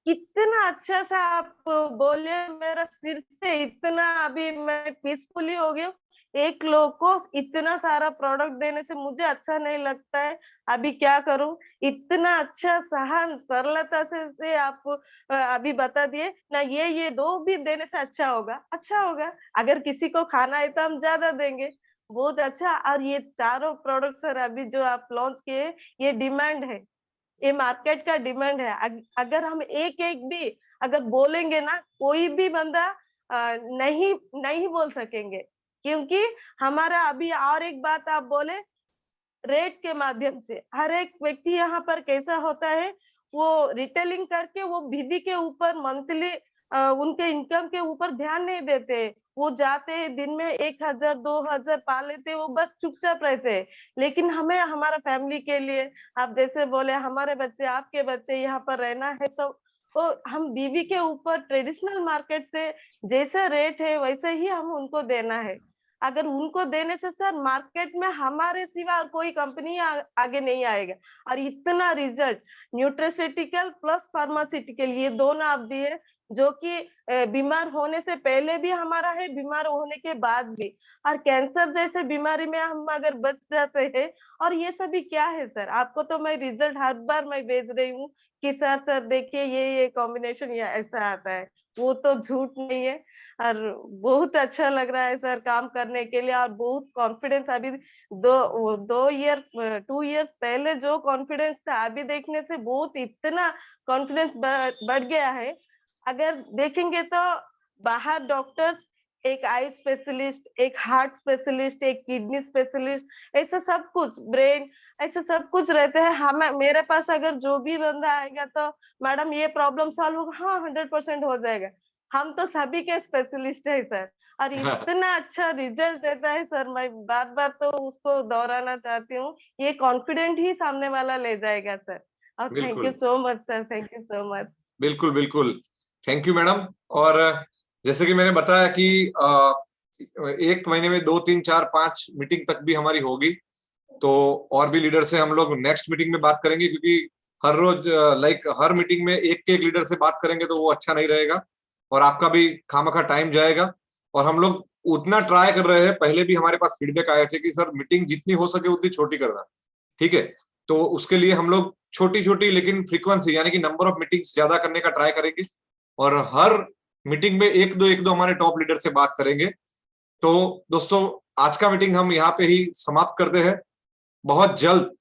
कितना अच्छा सा आप बोले, मेरा सिर से इतना अभी मैं पीसफुली हो गई हूँ। एक लोग को इतना सारा प्रोडक्ट देने से मुझे अच्छा नहीं लगता है। अभी क्या करूं। इतना अच्छा सहन सरलता से आप अभी बता दिए ना, ये दो भी देने से अच्छा होगा, अच्छा होगा। अगर किसी को खाना है तो हम ज्यादा देंगे। बहुत अच्छा। और ये चारों प्रोडक्ट सर अभी जो आप लॉन्च किए, ये डिमांड है, ये मार्केट का डिमांड है। अगर हम एक एक भी अगर बोलेंगे ना, कोई भी बंदा नहीं नहीं बोल सकेंगे। क्योंकि हमारा अभी और एक बात आप बोले, रेट के माध्यम से हर एक व्यक्ति यहाँ पर कैसा होता है, वो रिटेलिंग करके वो बीवी के ऊपर मंथली उनके इनकम के ऊपर ध्यान नहीं देते। वो जाते हैं दिन में 1,000 2,000 पा लेते, वो बस चुपचाप रहते हैं। लेकिन हमें हमारा फैमिली के लिए, आप जैसे बोले हमारे बच्चे आपके बच्चे यहाँ पर रहना है तो हम बीवी के ऊपर ट्रेडिशनल मार्केट से जैसा रेट है वैसे ही हम उनको देना है। अगर उनको देने से सर मार्केट में हमारे सिवा और कोई कंपनी आगे नहीं आएगा। और इतना रिजल्ट न्यूट्रास्यूटिकल प्लस फार्मास्यूटिकल ये दोनों आप दिए, जो कि बीमार होने से पहले भी हमारा है, बीमार होने के बाद भी। और कैंसर जैसे बीमारी में हम अगर बच जाते हैं। और ये सभी क्या है सर, आपको तो मैं रिजल्ट हर बार मैं भेज रही हूँ कि सर देखिए ये कॉम्बिनेशन ये ऐसा आता है। वो तो झूठ नहीं है। और बहुत अच्छा लग रहा है सर काम करने के लिए। और बहुत कॉन्फिडेंस अभी 2 ईयर पहले जो कॉन्फिडेंस था अभी देखने से बहुत इतना कॉन्फिडेंस बढ़ गया है। अगर देखेंगे तो बाहर डॉक्टर्स, एक आई स्पेशलिस्ट, एक हार्ट स्पेशलिस्ट, एक किडनी स्पेशलिस्ट, ऐसा सब कुछ ब्रेन, ऐसा सब कुछ रहते हैं। हम मेरे पास अगर जो भी बंदा आएगा तो मैडम ये प्रॉब्लम सॉल्व होगा, हाँ 100% हो जाएगा। हम तो सभी के स्पेशलिस्ट है सर। और इतना अच्छा रिजल्ट देता है सर, मैं बार बार तो उसको दोहराना चाहती हूँ। ये कॉन्फिडेंट ही सामने वाला ले जाएगा सर। और थैंक यू बिल्कुल so much sir, thank you so much. बिल्कुल बिल्कुल, थैंक यू मैडम। और जैसे कि मैंने बताया कि एक महीने में 2 3 4 5 मीटिंग तक भी हमारी होगी, तो और भी लीडर से हम लोग नेक्स्ट मीटिंग में बात करेंगे, क्योंकि हर रोज हर मीटिंग में एक लीडर से बात करेंगे तो वो अच्छा नहीं रहेगा और आपका भी खामखा टाइम जाएगा। और हम लोग उतना ट्राई कर रहे हैं, पहले भी हमारे पास फीडबैक आए थे कि सर मीटिंग जितनी हो सके उतनी छोटी करना, ठीक है। तो उसके लिए हम लोग छोटी छोटी लेकिन फ्रीक्वेंसी यानी कि नंबर ऑफ मीटिंग्स ज्यादा करने का ट्राई करेंगे और हर मीटिंग में एक दो हमारे टॉप लीडर से बात करेंगे। तो दोस्तों आज का मीटिंग हम यहाँ पे ही समाप्त करते हैं। बहुत जल्द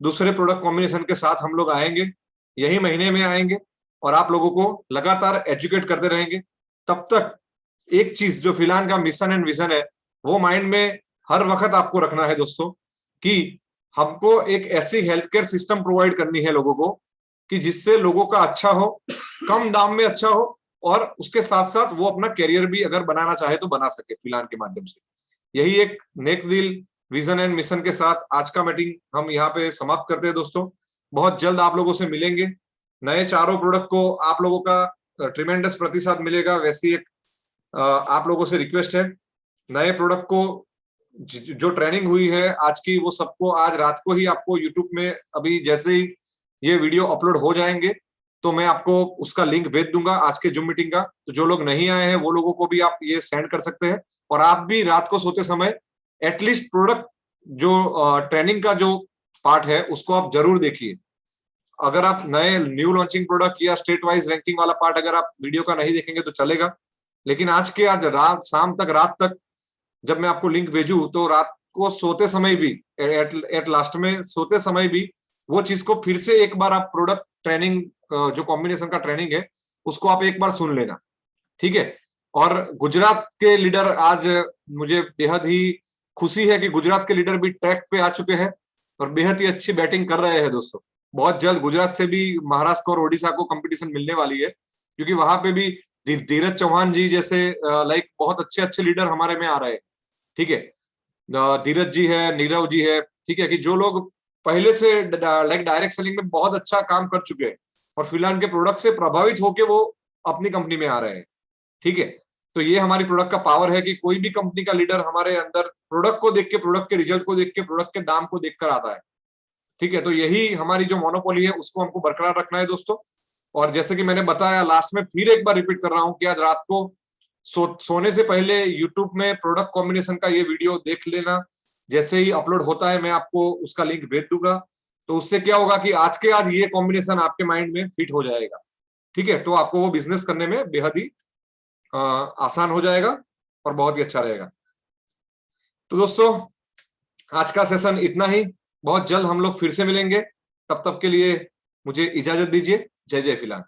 दूसरे प्रोडक्ट कॉम्बिनेशन के साथ हम लोग आएंगे, यही महीने में आएंगे और आप लोगों को लगातार एजुकेट करते रहेंगे। तब तक एक चीज जो फिलहाल का मिशन एंड विजन है वो माइंड में हर वक्त आपको रखना है दोस्तों, कि हमको एक ऐसी हेल्थ केयर सिस्टम प्रोवाइड करनी है लोगों को कि जिससे लोगों का अच्छा हो, कम दाम में अच्छा हो और उसके साथ साथ वो अपना करियर भी अगर बनाना चाहे तो बना सके फिलहाल के माध्यम से। यही एक नेक दिल विजन एंड मिशन के साथ आज का मीटिंग हम यहाँ पे समाप्त करते हैं दोस्तों। बहुत जल्द आप लोगों से मिलेंगे, नए चारों प्रोडक्ट को आप लोगों का ट्रिमेंडस प्रतिसाद मिलेगा। वैसी एक आप लोगों से रिक्वेस्ट है, नए प्रोडक्ट को जो ट्रेनिंग हुई है आज की वो सबको आज रात को ही आपको यूट्यूब में अभी जैसे ही ये वीडियो अपलोड हो जाएंगे तो मैं आपको उसका लिंक भेज दूंगा आज के जूम मीटिंग का। तो जो लोग नहीं आए हैं वो लोगों को भी आप ये सेंड कर सकते हैं और आप भी रात को सोते समय एटलीस्ट प्रोडक्ट जो ट्रेनिंग का जो पार्ट है उसको आप जरूर देखिए। अगर आप नए न्यू लॉन्चिंग प्रोडक्ट या स्टेट वाइज रैंकिंग वाला पार्ट अगर आप वीडियो का नहीं देखेंगे तो चलेगा, लेकिन आज रात शाम तक रात तक जब मैं आपको लिंक भेजू तो रात को सोते समय भी एट लास्ट में सोते समय भी वो चीज को फिर से एक बार आप प्रोडक्ट ट्रेनिंग जो कॉम्बिनेशन का ट्रेनिंग है उसको आप एक बार सुन लेना, ठीक है। और गुजरात के लीडर आज मुझे बेहद ही खुशी है कि गुजरात के लीडर भी ट्रैक पे आ चुके हैं और बेहद ही अच्छी बैटिंग कर रहे हैं दोस्तों। बहुत जल्द गुजरात से भी महाराष्ट्र और ओडिशा को कंपटीशन मिलने वाली है, क्योंकि वहां पे भी धीरज चौहान जी जैसे बहुत अच्छे अच्छे लीडर हमारे में आ रहे हैं, ठीक है। धीरज जी है, नीरव जी है, ठीक है, कि जो लोग पहले से डायरेक्ट सेलिंग में बहुत अच्छा काम कर चुके हैं और फिलहाल के प्रोडक्ट से प्रभावित होकर वो अपनी कंपनी में आ रहे हैं, ठीक है। तो ये हमारी प्रोडक्ट का पावर है कि कोई भी कंपनी का लीडर हमारे अंदर प्रोडक्ट को देख के, प्रोडक्ट के रिजल्ट को देख के, प्रोडक्ट के दाम को देखकर आता है, ठीक है। तो यही हमारी जो मोनोपोली है उसको हमको बरकरार रखना है दोस्तों। और जैसे कि मैंने बताया लास्ट में फिर एक बार रिपीट कर रहा हूं कि आज रात को सोने से पहले यूट्यूब में प्रोडक्ट कॉम्बिनेशन का ये वीडियो देख लेना। जैसे ही अपलोड होता है मैं आपको उसका लिंक भेज दूंगा, तो उससे क्या होगा कि आज के आज ये कॉम्बिनेशन आपके माइंड में फिट हो जाएगा, ठीक है। तो आपको वो बिजनेस करने में बेहद ही आसान हो जाएगा और बहुत ही अच्छा रहेगा। तो दोस्तों आज का सेशन इतना ही, बहुत जल्द हम लोग फिर से मिलेंगे, तब तक के लिए मुझे इजाजत दीजिए। जय जय फिलहाल।